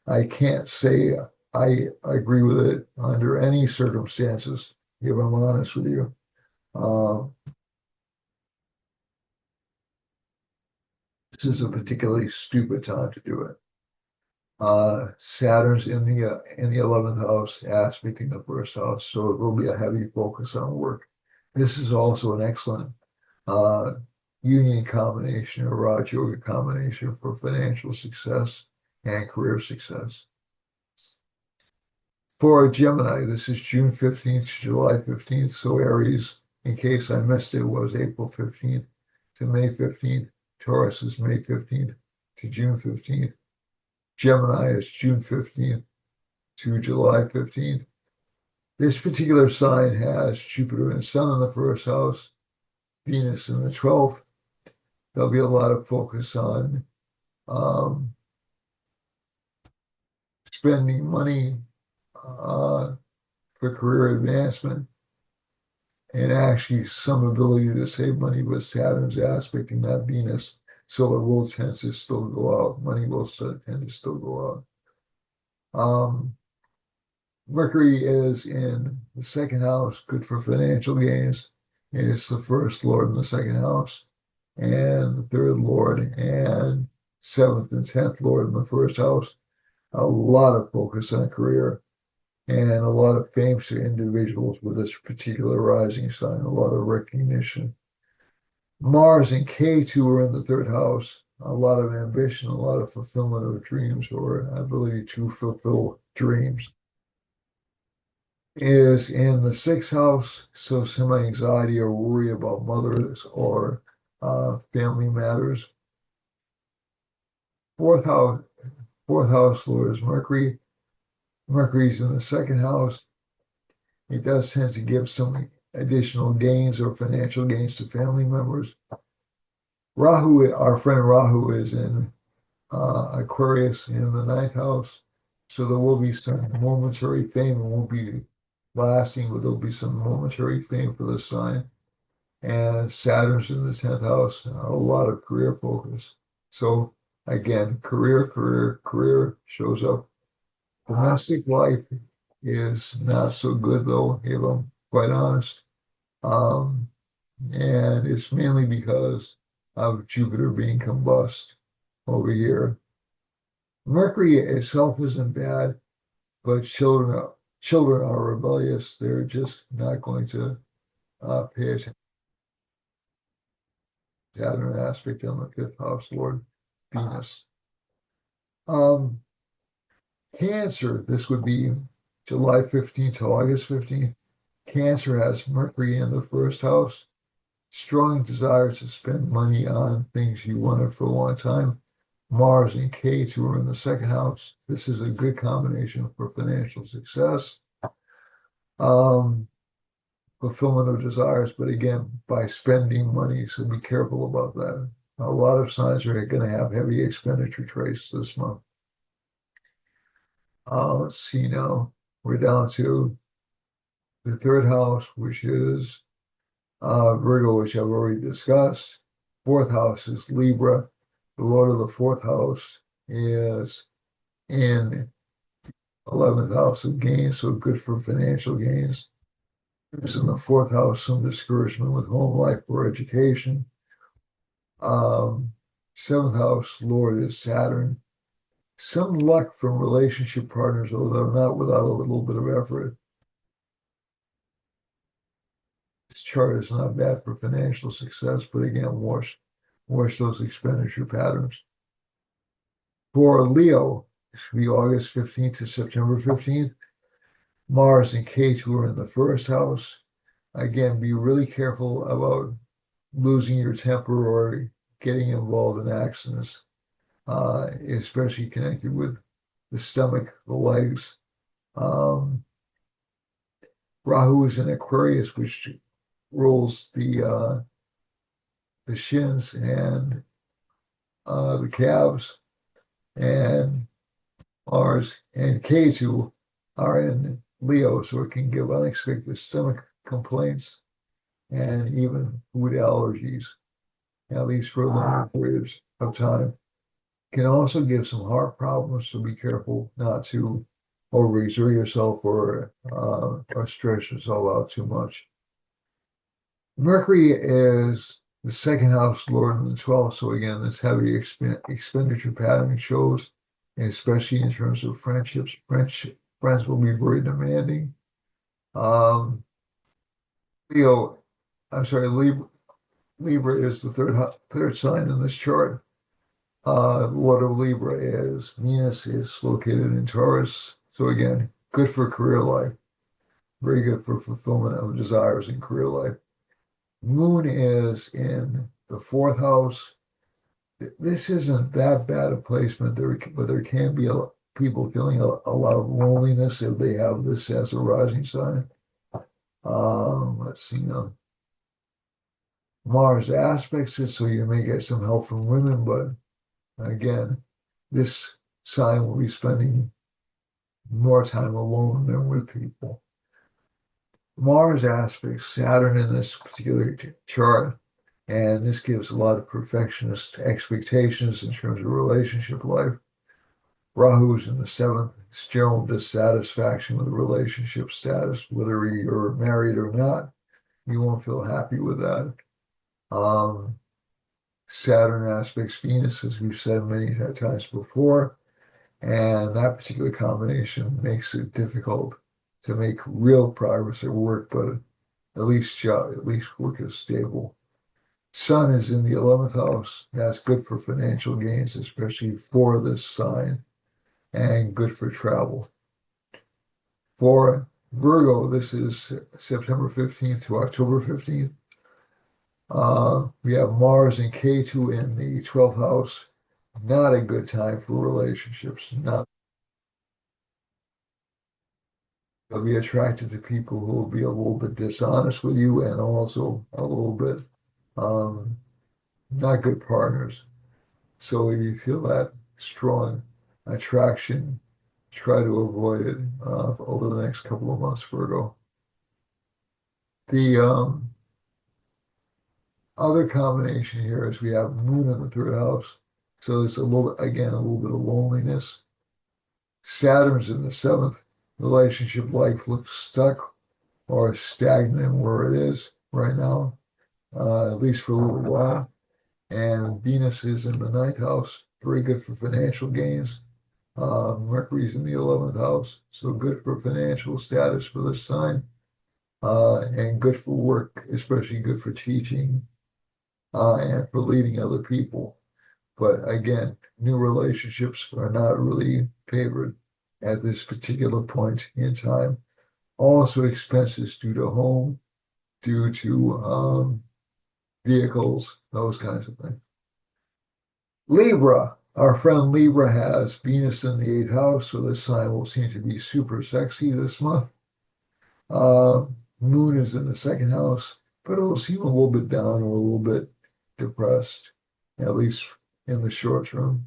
I can't say I agree with it under any circumstances, if I'm honest with you. This is a particularly stupid time to do it. Saturn's in the 11th house, aspect in the first house, so it will be a heavy focus on work. This is also an excellent uh, union combination or Raj Yoga combination for financial success and career success. For Gemini, this is June 15th to July 15th. So Aries, in case I missed it, was April 15th to May 15th. Taurus is May 15th to June 15th. Gemini is June 15th to July 15th. This particular sign has Jupiter and Sun in the first house, Venus in the 12th. There'll be a lot of focus on spending money for career advancement and actually some ability to save money with Saturn's aspecting that Venus. So it will tend to still go out. Money will tend to still go out. Mercury is in the second house, good for financial gains. It's the first lord in the second house, and the third lord, and seventh and 10th lord in the first house. A lot of focus on career and a lot of fame to individuals with this particular rising sign, a lot of recognition. Mars and K2 are in the third house, a lot of ambition, a lot of fulfillment of dreams or ability to fulfill dreams. Is in the sixth house, so some anxiety or worry about mothers or family matters. Fourth house lord is Mercury. Mercury's in the second house. It does tend to give some additional gains or financial gains to family members. Rahu, our friend Rahu, is in Aquarius in the ninth house. So there will be some momentary fame. It won't be lasting, but there'll be some momentary fame for this sign. And Saturn's in the 10th house, a lot of career focus. So Again, career shows up. Domestic life is not so good though, if I'm quite honest. Um, and it's mainly because of Jupiter being combust over here. Mercury itself isn't bad, but children are rebellious. They're just not going to pay attention to Saturn aspect on the fifth house Lord Venus. Um, Cancer, this would be July 15th to August 15th. Cancer has Mercury in the first house. Strong desire to spend money on things you wanted for a long time. Mars and K2 are in the second house. This is a good combination for financial success. Um, Fulfillment of desires, but again, by spending money, so be careful about that. A lot of signs are going to have heavy expenditure traits this month. Let's see now. We're down to the third house, which is Virgo, which I've already discussed. Fourth house is Libra. The Lord of the fourth house is in 11th house of gains, so good for financial gains. There's in the fourth house some discouragement with home life or education. Um, Seventh house Lord is Saturn. Some luck from relationship partners, although not without a little bit of effort. This chart is not bad for financial success, but again, watch those expenditure patterns. For Leo, this will be August 15th to September 15th. Mars and K2 are in the first house. Again, be really careful about losing your temper or getting involved in accidents, especially connected with the stomach, the legs. Rahu is in Aquarius, which rules the shins and the calves, and Mars and K2 are in Leo, so it can give unexpected stomach complaints and even food allergies, at least for long periods of time. Can also give some heart problems, so be careful not to overexert yourself or stress yourself out too much. Mercury is the second house lord in the 12th, so again, this heavy expenditure pattern shows, and especially in terms of friendships. Friends will be very demanding. Um, Leo, I'm sorry, Libra is the third sign in this chart. Lord of Libra is Venus is located in Taurus. So again, good for career life, very good for fulfillment of desires in career life. Moon is in the fourth house. This isn't that bad a placement, but there can be people feeling a lot of loneliness if they have this as a rising sign. Let's see now. Mars aspects it, so you may get some help from women, but again, this sign will be spending more time alone than with people. Mars aspects Saturn in this particular chart, and this gives a lot of perfectionist expectations in terms of relationship life. Rahu's in the seventh, it's general dissatisfaction with the relationship status, whether you're married or not. You won't feel happy with that. Saturn aspects Venus, as we've said many times before, and that particular combination makes it difficult to make real progress at work, but at least work is stable. Sun is in the 11th house. That's good for financial gains, especially for this sign, and good for travel. For Virgo, this is September 15th to October 15th. We have Mars and K2 in the 12th house. Not a good time for relationships. Not You'll be attracted to people who will be a little bit dishonest with you and also a little bit not good partners. So if you feel that strong attraction, try to avoid it over the next couple of months, Virgo. The other combination here is we have Moon in the third house. So it's again, a little bit of loneliness. Saturn's in the seventh. Relationship life looks stuck or stagnant where it is right now, at least for a little while. And Venus is in the ninth house, very good for financial gains. Mercury's in the 11th house, so good for financial status for this sign, and good for work, especially good for teaching, and for leading other people. But again, new relationships are not really favored at this particular point in time. Also, expenses due to home, due to vehicles, those kinds of things. Libra, our friend Libra has Venus in the eighth house, so this sign will seem to be super sexy this month. Uh, Moon is in the second house, but it will seem a little bit down or a little bit depressed, at least in the short term.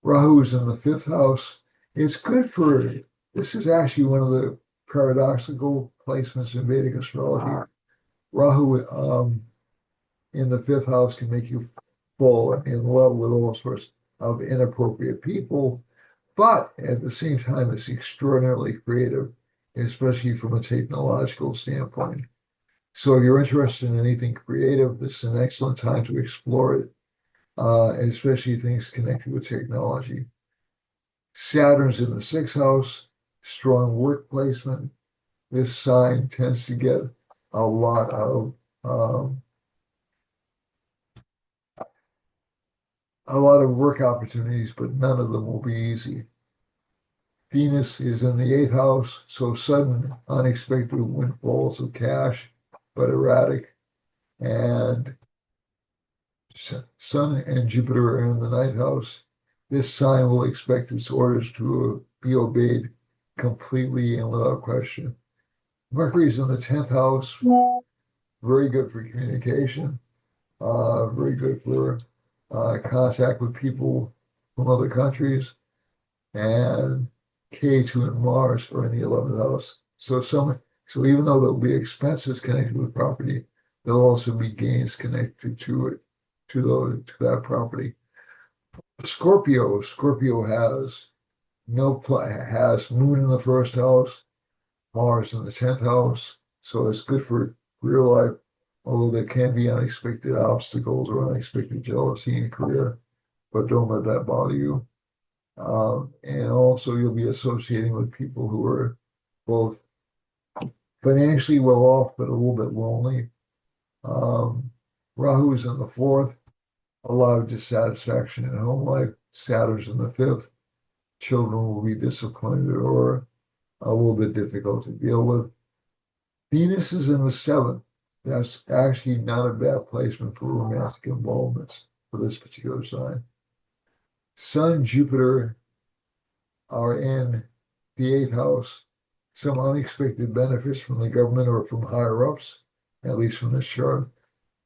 Rahu is in the fifth house. It's good for, this is actually one of the paradoxical placements in Vedic astrology. Rahu in the fifth house can make you fall in love with all sorts of inappropriate people, but at the same time, it's extraordinarily creative, especially from a technological standpoint. So if you're interested in anything creative, this is an excellent time to explore it, especially things connected with technology. Saturn's in the sixth house, strong work placement. This sign tends to get a lot of um, work opportunities, but none of them will be easy. Venus is in the eighth house, so sudden, unexpected windfalls of cash, but erratic. And Sun and Jupiter are in the ninth house. This sign will expect its orders to be obeyed completely and without question. Mercury is in the 10th house, very good for communication, very good for contact with people from other countries. And K2 and Mars are in the 11th house. So even though there'll be expenses connected with property, there'll also be gains connected to it, to that property. Scorpio has has Moon in the first house, Mars in the 10th house. So it's good for real life, although there can be unexpected obstacles or unexpected jealousy in career, but don't let that bother you. And also you'll be associating with people who are both financially well off, but a little bit lonely. Rahu's in the fourth, a lot of dissatisfaction in home life. Saturn's in the fifth. Children will be disappointed or a little bit difficult to deal with. Venus is in the seventh. That's actually not a bad placement for romantic involvements for this particular sign. Sun, Jupiter are in the eighth house. Some unexpected benefits from the government or from higher ups, at least from this chart.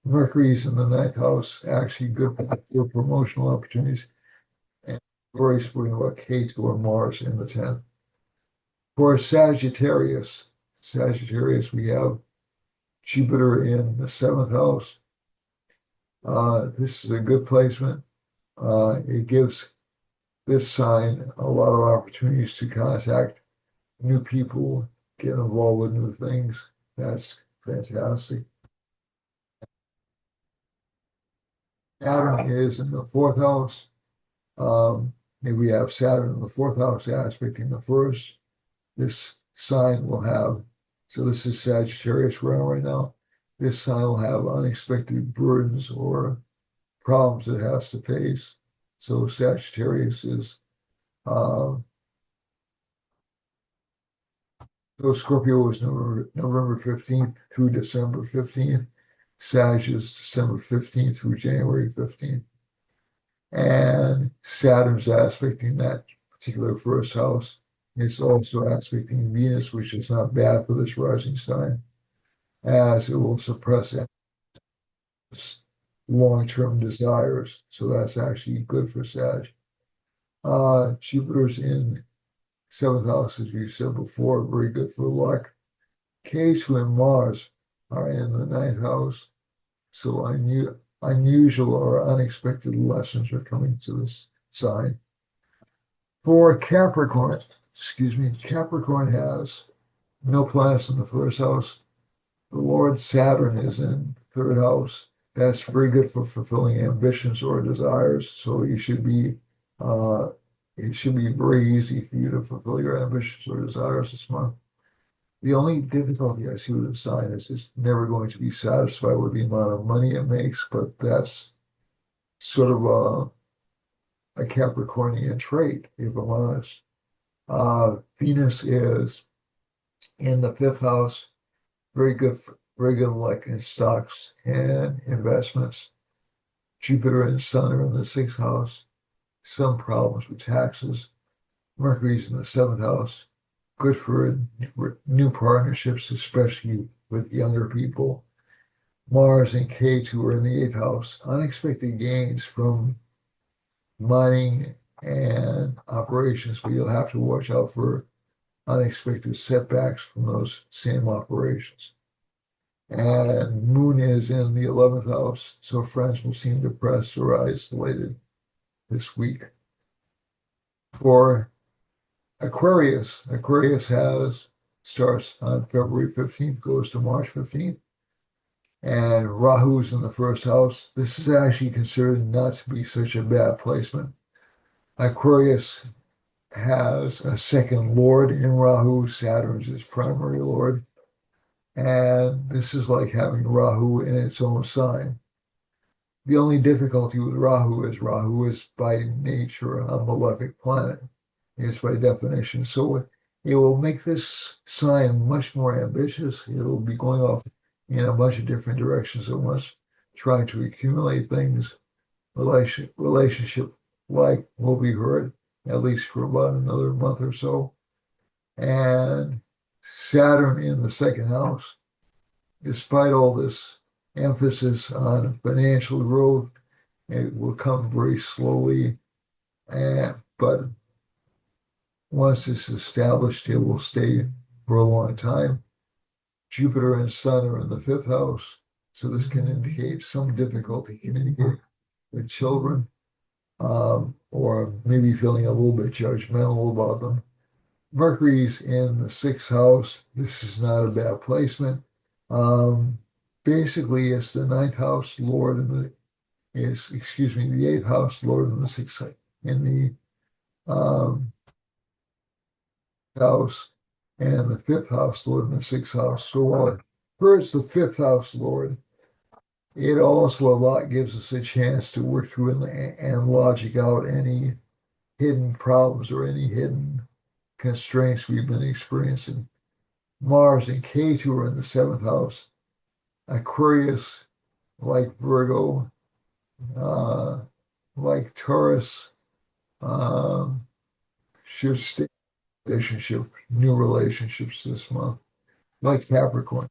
Mercury's in the ninth house, actually good for promotional opportunities. And very spoken about K2 or Mars in the 10th. For Sagittarius, we have Jupiter in the seventh house. This is a good placement. It gives this sign a lot of opportunities to contact new people, get involved with new things. That's fantastic. Saturn is in the fourth house. Maybe we have Saturn in the fourth house aspecting the first. This sign will have, so this is Sagittarius we're on right now. This sign will have unexpected burdens or problems it has to face. So Sagittarius is, so Scorpio is November 15th through December 15th. Sag is December 15th through January 15th. And Saturn's aspecting that particular first house. It's also aspecting Venus, which is not bad for this rising sign, as it will suppress long-term desires. So that's actually good for Sag. Jupiter's in seventh house, as we said before, very good for luck. K2 and Mars are in the ninth house. So unusual or unexpected lessons are coming to this sign. For Capricorn, Capricorn has no planets in the first house. The Lord Saturn is in third house. That's very good for fulfilling ambitions or desires. So uh, it should be very easy for you to fulfill your ambitions or desires this month. The only difficulty I see with the sign is it's never going to be satisfied with the amount of money it makes, but that's sort of a Capricornian trait, if I'm honest. Venus is in the fifth house, very good luck in stocks and investments. Jupiter and Sun are in the sixth house, some problems with taxes. Mercury's in the seventh house, good for new partnerships, especially with younger people. Mars and K2 are in the eighth house, unexpected gains from mining and operations, but you'll have to watch out for unexpected setbacks from those same operations. And Moon is in the 11th house, so friends will seem depressed or isolated this week. For Aquarius starts on February 15th, goes to March 15th, and Rahu's in the first house. This is actually considered not to be such a bad placement. Aquarius has a second lord in Rahu. Saturn's his primary lord. And this is like having Rahu in its own sign. The only difficulty with Rahu is by nature a malefic planet. It's by definition. So it will make this sign much more ambitious. It'll be going off in a bunch of different directions at once, trying to accumulate things. Relationship like will be heard, at least for about another month or so. And Saturn in the second house, despite all this emphasis on financial growth, it will come very slowly. But once it's established, it will stay for a long time. Jupiter and Sun are in the fifth house, so this can indicate some difficulty communicating with children, or maybe feeling a little bit judgmental about them. Mercury's in the sixth house. This is not a bad placement. Basically, it's the ninth house lord the eighth house lord in the sixth in the house, and the fifth house lord in the sixth house. So while it hurts the fifth house lord, it also gives us a chance to work through and logic out any hidden problems or any hidden constraints we've been experiencing. Mars and K2 are in the seventh house. Aquarius, like Virgo, like Taurus, should stay new relationships this month. Like Capricorn,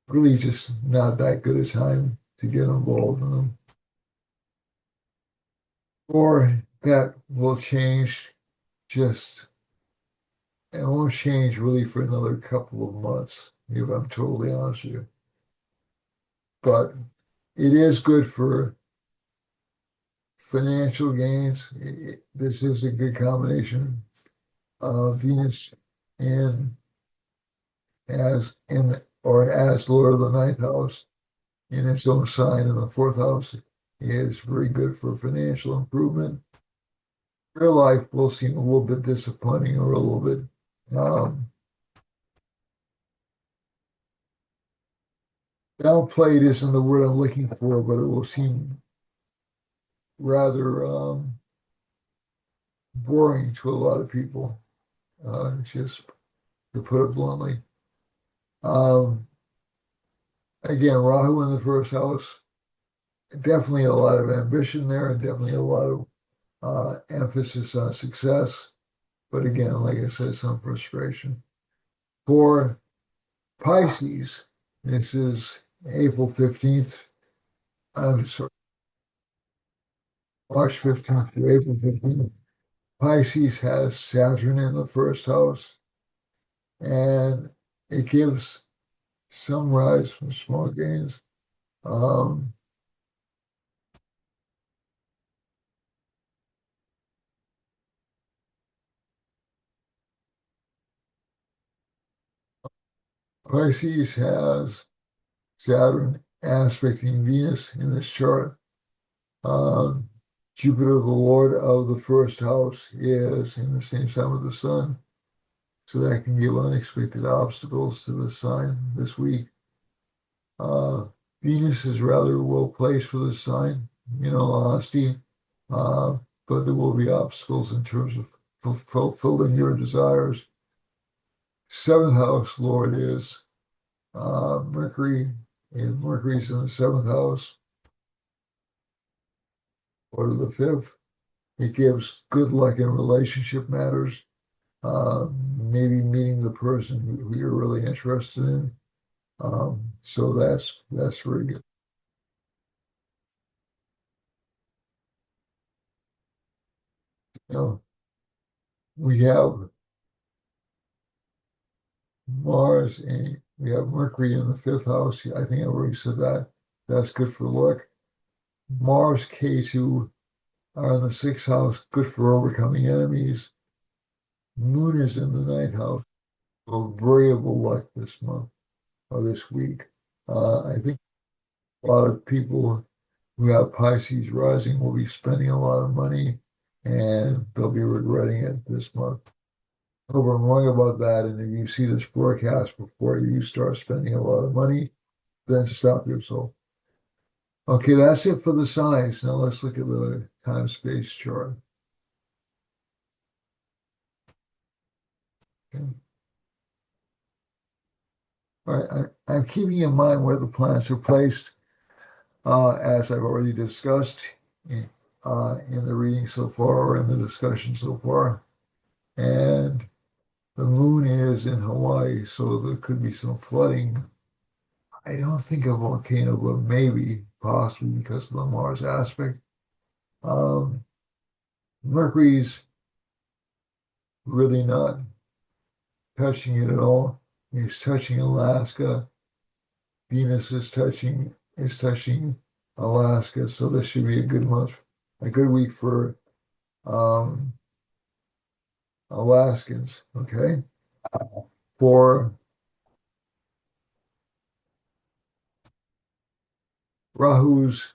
really just not that good a time to get involved in them. Or that will change just, it won't change really for another couple of months, if I'm totally honest with you. But it is good for financial gains. This is a good combination of Venus and as Lord of the ninth house in its own sign in the fourth house is very good for financial improvement. Real life will seem a little bit disappointing or a little bit downplayed isn't the word I'm looking for, but it will seem rather boring to a lot of people, just to put it bluntly. Again, Rahu in the first house, definitely a lot of ambition there, and definitely a lot of emphasis on success. But again, like I said, some frustration. For Pisces, this is April 15th. I'm sorry, March 15th to April 15th. Pisces has Saturn in the first house, and it gives some rise from small gains. Um, Pisces has Saturn aspecting Venus in this chart. Um, Jupiter, the Lord of the first house, is in the same sign with the Sun. So that can give unexpected obstacles to the sign this week. Uh, Venus is rather well placed for the sign, honesty, uh, but there will be obstacles in terms of fulfilling your desires. Seventh house Lord is Mercury, and Mercury's in the seventh house, or the fifth. It gives good luck in relationship matters, maybe meeting the person who you're really interested in. So that's very good. You know, we have Mars and we have Mercury in the fifth house. I think I already said that. That's good for luck. Mars, K2 are in the sixth house, good for overcoming enemies. Moon is in the ninth house, so variable luck this month or this week. I think a lot of people who have Pisces rising will be spending a lot of money and they'll be regretting it this month. I hope I'm wrong about that. And if you see this forecast before you start spending a lot of money, then stop yourself. Okay, that's it for the signs. Now let's look at the time space chart. Okay. All right, I'm keeping in mind where the planets are placed, as I've already discussed in the reading so far or in the discussion so far. And the moon is in Hawaii, so there could be some flooding. I don't think a volcano, but maybe, possibly because of the Mars aspect. Um, Mercury's really not touching it at all. It's touching Alaska. Venus is touching Alaska. So this should be a good month, a good week for um, Alaskans. Okay, for Rahu's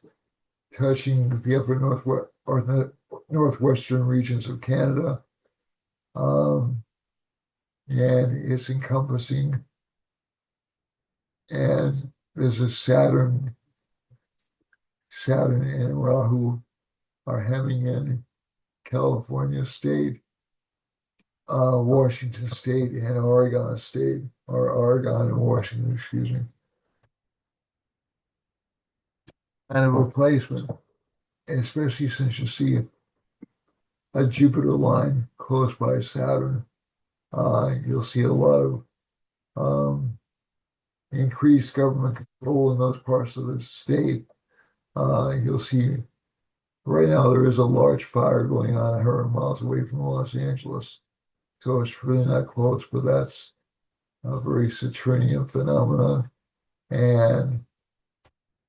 touching the upper northwest or the northwestern regions of Canada, um, and it's encompassing. And there's a Saturn and Rahu are hemming in California State, Washington State, and Oregon State, or Oregon and Washington, excuse me, and a replacement, especially since you see a Jupiter line close by Saturn. You'll see a lot of um, increased government control in those parts of the state. You'll see right now there is a large fire going on 100 miles away from Los Angeles. So it's really not close, but that's a very Saturnian phenomenon. And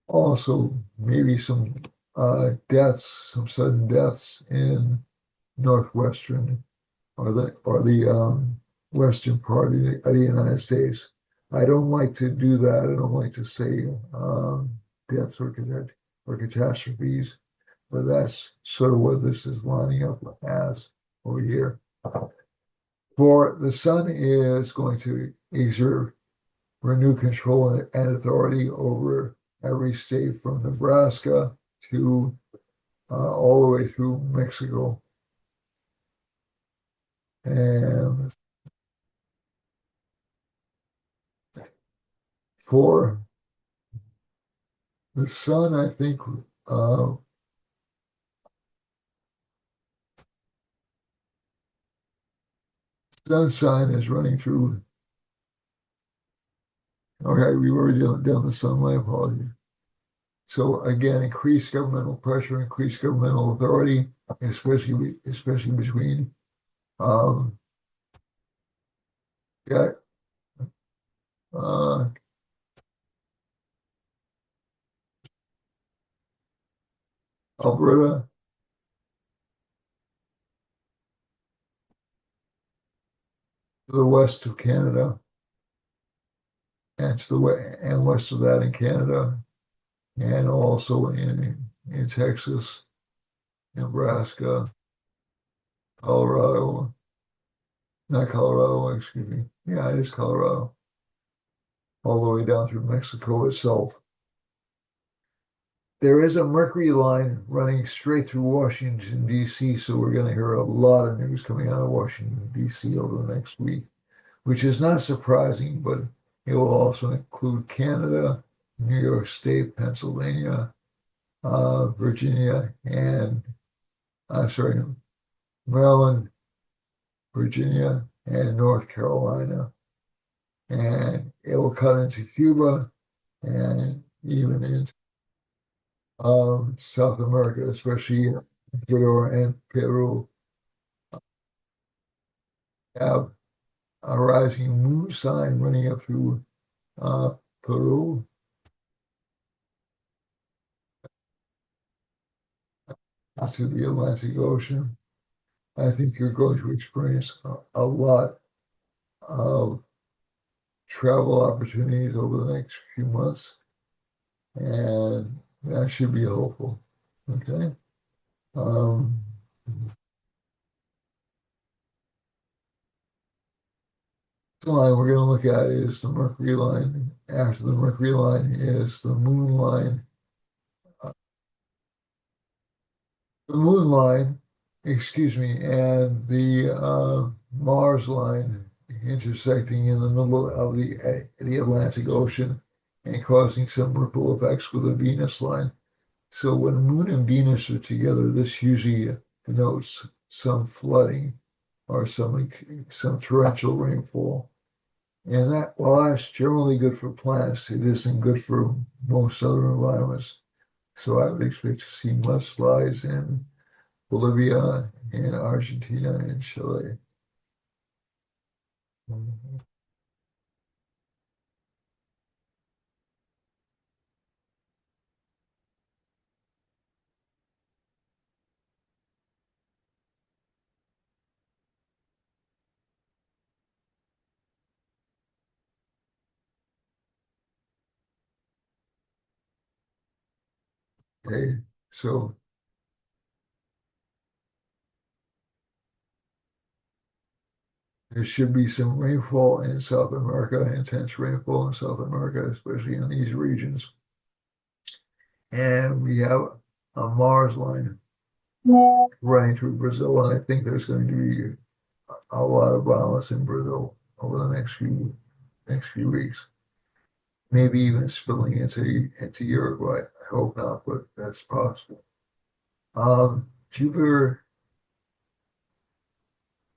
also maybe some some sudden deaths in northwestern or the western part of the United States. I don't like to do that. I don't like to say deaths or catastrophes, but that's sort of what this is lining up as over here. For the sun is going to exert renewed control and authority over every state from Nebraska to all the way through Mexico. And for the sun, I think sun sign is running through. Okay, we've already done the sun. My apologies. So again, increased governmental pressure, increased governmental authority, especially between um, yeah, uh, Alberta, to the west of Canada, and to the and west of that in Canada, and also in Texas, Nebraska, Colorado, not Colorado, excuse me. Yeah, it is Colorado, all the way down through Mexico itself. There is a Mercury line running straight through Washington, D.C., so we're going to hear a lot of news coming out of Washington, D.C. over the next week, which is not surprising, but it will also include Canada, New York State, Pennsylvania, Virginia, and I'm sorry, Maryland, Virginia, and North Carolina. And it will cut into Cuba and even into South America, especially Ecuador and Peru, have a rising moon sign running up through uh, Peru to the Atlantic Ocean. I think you're going to experience a lot of travel opportunities over the next few months, and that should be hopeful. Okay. Um, the line we're going to look at is the Mercury line. After the Mercury line is the Moon line. The Moon line, excuse me, and the Mars line intersecting in the middle of the Atlantic Ocean and causing some ripple effects with the Venus line. So when Moon and Venus are together, this usually denotes some flooding or some torrential rainfall. And that, while that's generally good for plants, it isn't good for most other environments. So I would expect to see mudslides in Bolivia and Argentina and Chile. Okay, so there should be some rainfall in South America, intense rainfall in South America, especially in these regions. And we have a Mars line running through Brazil, and I think there's going to be a lot of violence in Brazil over the next few weeks. Maybe even spilling into Uruguay. I hope not, but that's possible. Jupiter,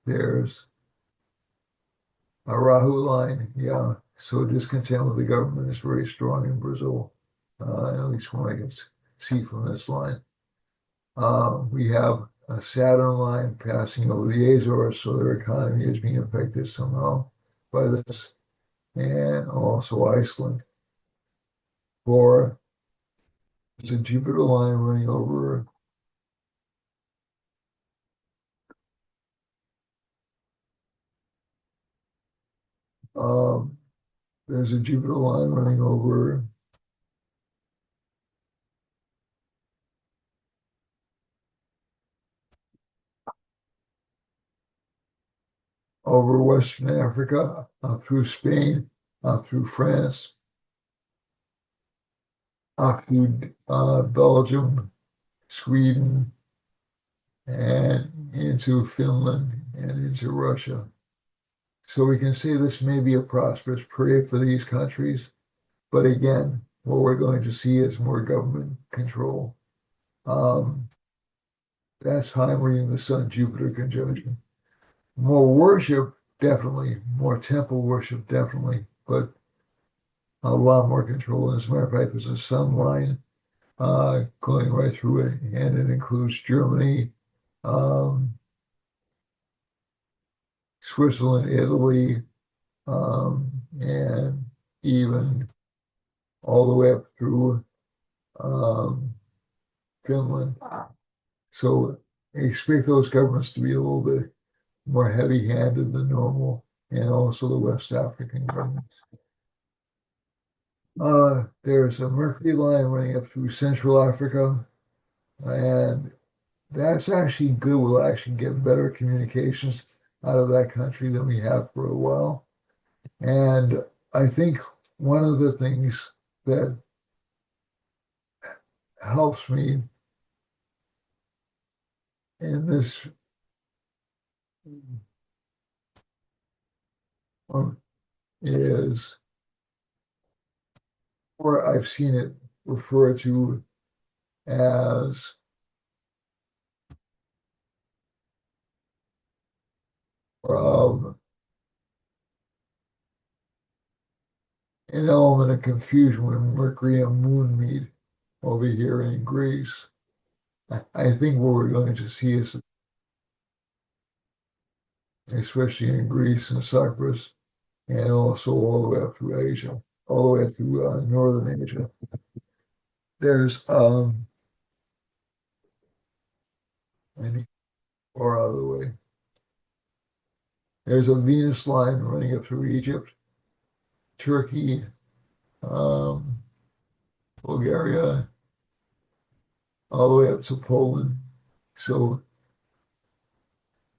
there's a Rahu line, yeah. So discontent with the government is very strong in Brazil, at least from what I can see from this line. We have a Saturn line passing over the Azores, so their economy is being affected somehow by this, and also Iceland. For there's a Jupiter line running over um, there's a Jupiter line running over Western Africa, up through Spain, up through France, up through Belgium, Sweden, and into Finland and into Russia. So we can say this may be a prosperous period for these countries, but again, what we're going to see is more government control. Um, that's high reading the Sun Jupiter conjunction. More worship, definitely. More temple worship, definitely. But a lot more control. As a matter of fact, there's a sun line going right through it, and it includes Germany, um, Switzerland, Italy, and even all the way up through um, Finland. So expect those governments to be a little bit more heavy-handed than normal, and also the West African governments. There's a Mercury line running up through Central Africa, and that's actually good. We'll actually get better communications out of that country than we have for a while. And I think one of the things that helps me in this is, or I've seen it referred to as um, an element of confusion when Mercury and Moon meet over here in Greece. I think what we're going to see is, especially in Greece and Cyprus, and also all the way up through Asia, all the way up through Northern Asia. There's I need far out of the way. There's a Venus line running up through Egypt, Turkey, um, Bulgaria, all the way up to Poland. So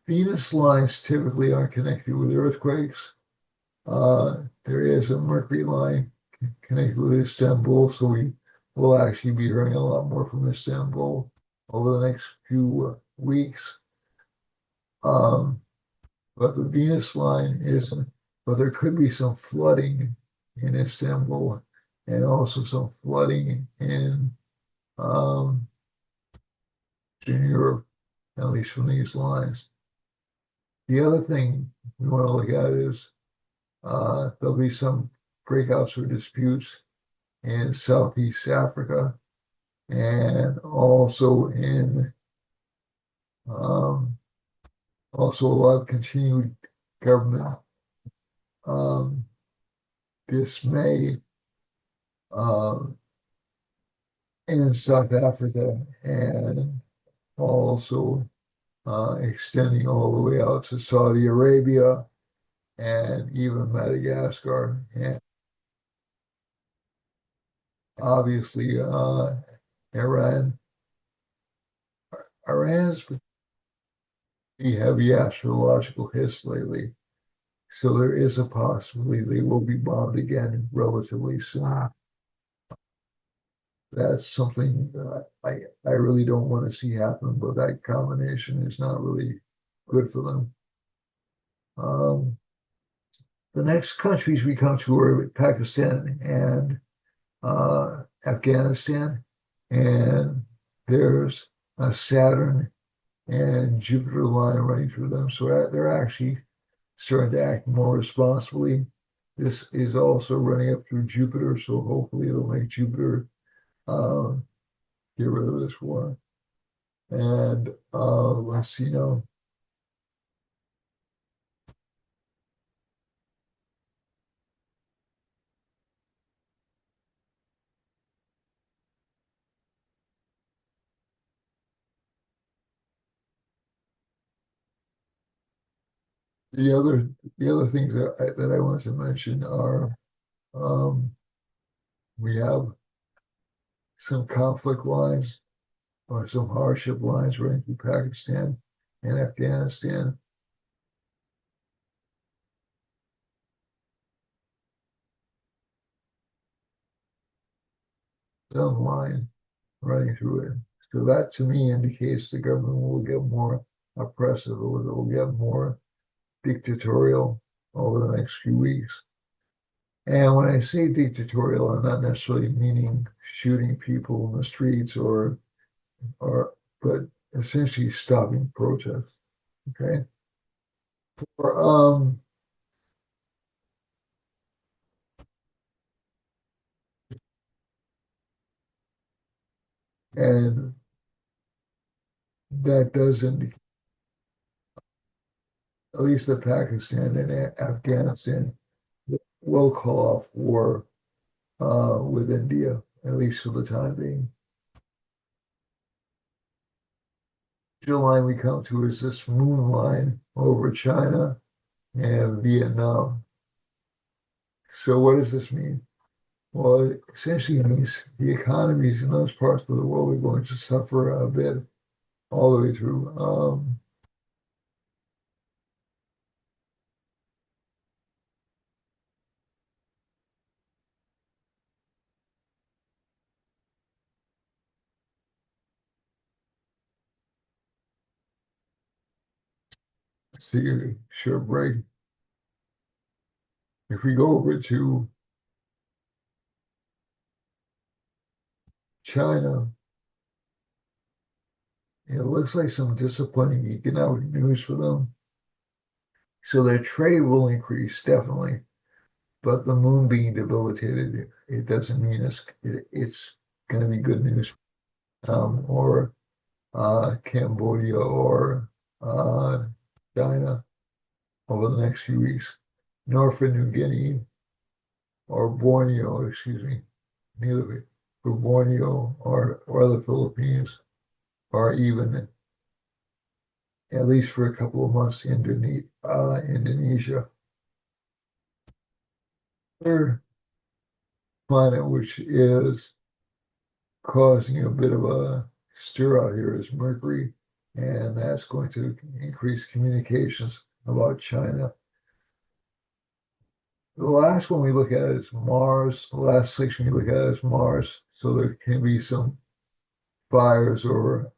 Venus lines typically are connected with earthquakes. There is a Mercury line connected with Istanbul, so we will actually be hearing a lot more from Istanbul over the next few weeks. But the Venus line isn't, but there could be some flooding in Istanbul and also some flooding in Europe, at least from these lines. The other thing we want to look at is there'll be some breakouts or disputes in Southeast Africa and also in um, also a lot of continued government dismay uh, in South Africa and also extending all the way out to Saudi Arabia and even Madagascar. And obviously, Iran. Iran's pretty heavy astrological hits lately. So there is a possibility they will be bombed again relatively soon. That's something I really don't want to see happen, but that combination is not really good for them. The next countries we come to are Pakistan and Afghanistan, and there's a Saturn and Jupiter line running through them. So they're actually starting to act more responsibly. This is also running up through Jupiter, so hopefully it'll make Jupiter uh, get rid of this war. And let's see now. The other things that I want to mention are um, we have some conflict lines or some hardship lines running through Pakistan and Afghanistan. Some line running through it. So that to me indicates the government will get more oppressive or it will get more dictatorial over the next few weeks. And when I say dictatorial, I'm not necessarily meaning shooting people in the streets or but essentially stopping protests. Okay. Or, and that does indicate, at least the Pakistan and Afghanistan will call off war with India, at least for the time being. The line we come to is this moon line over China and Vietnam. So what does this mean? Well, it essentially means the economies in those parts of the world are going to suffer a bit all the way through. See a short break. If we go over to China, it looks like some disappointing economic news for them. So their trade will increase, definitely. But the moon being debilitated, it doesn't mean it's going to be good news. Or Cambodia or uh, China over the next few weeks. Nor for New Guinea or Borneo, excuse me, neither for Borneo or the Philippines, or even at least for a couple of months, Indonesia. Third planet, which is causing a bit of a stir out here, is Mercury, and that's going to increase communications about China. The last one we look at is Mars. The last section we look at is Mars. So there can be some fires or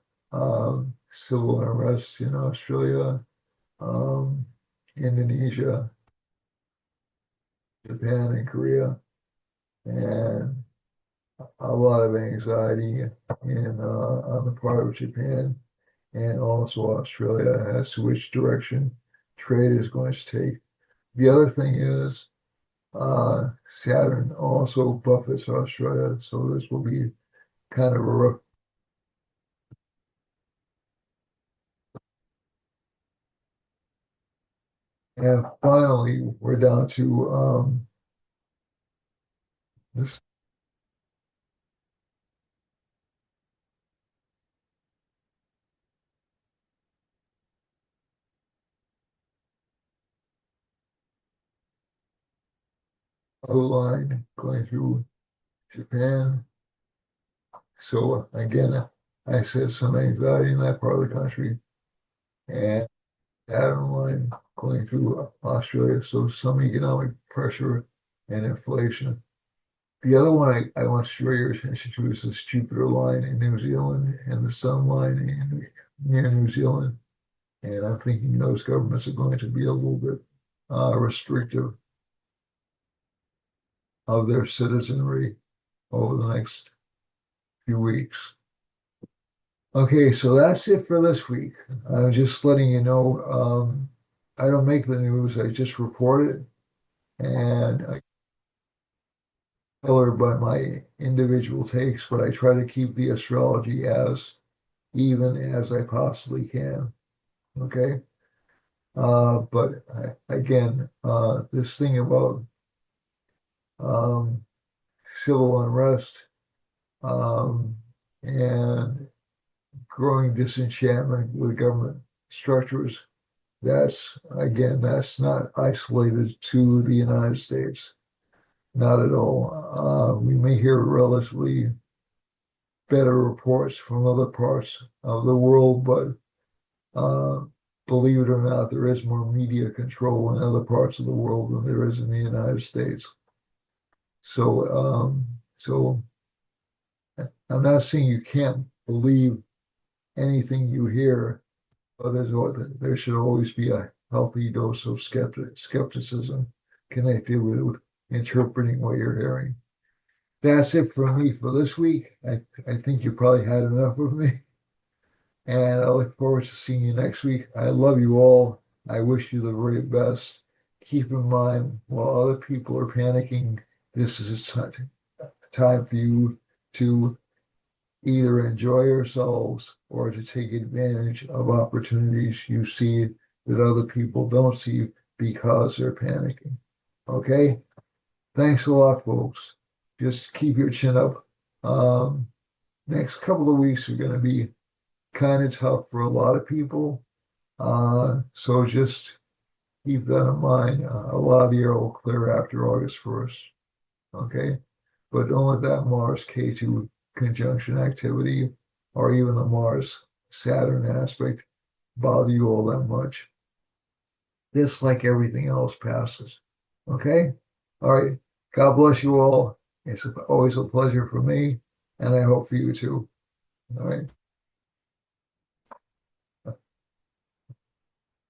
civil unrest in Australia, um, Indonesia, Japan, and Korea, and a lot of anxiety on the part of Japan and also Australia as to which direction trade is going to take. The other thing is Saturn also buffets Australia, so this will be kind of a rough. And finally, we're down to this line going through Japan. So again, I said some anxiety in that part of the country, and Saturn line going through Australia. So some economic pressure and inflation. The other one I want to draw your attention to is this Jupiter line in New Zealand and the Sun line near New Zealand. And I'm thinking those governments are going to be a little bit restrictive of their citizenry over the next few weeks. Okay, so that's it for this week. I'm just letting you know, I don't make the news, I just report it, and I color by my individual takes, but I try to keep the astrology as even as I possibly can. Okay. But again, this thing about um, civil unrest um, and growing disenchantment with government structures, that's not isolated to the United States, not at all. We may hear relatively better reports from other parts of the world, but uh, believe it or not, there is more media control in other parts of the world than there is in the United States. So I'm not saying you can't believe anything you hear, but there should always be a healthy dose of skepticism connected with interpreting what you're hearing. That's it from me for this week. I think you probably had enough of me, and I look forward to seeing you next week. I love you all. I wish you the very best. Keep in mind, while other people are panicking, this is a time for you to either enjoy yourselves or to take advantage of opportunities you see that other people don't see because they're panicking. Okay? Thanks a lot, folks. Just keep your chin up. Next couple of weeks are going to be kind of tough for a lot of people. So just keep that in mind. A lot of the air will clear after August 1st. Okay. But don't let that Mars K2 conjunction activity or even the Mars Saturn aspect bother you all that much. This, like everything else, passes. Okay? All right. God bless you all. It's always a pleasure for me, and I hope for you too. All right.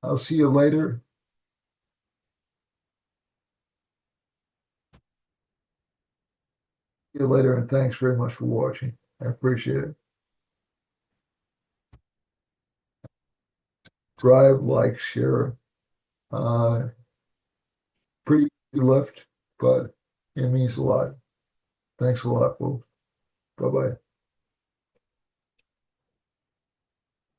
I'll see you later. See you later, and thanks very much for watching. I appreciate it. Subscribe, like, share. Uh, Pretty easy lift, but it means a lot. Thanks a lot, folks. Bye bye.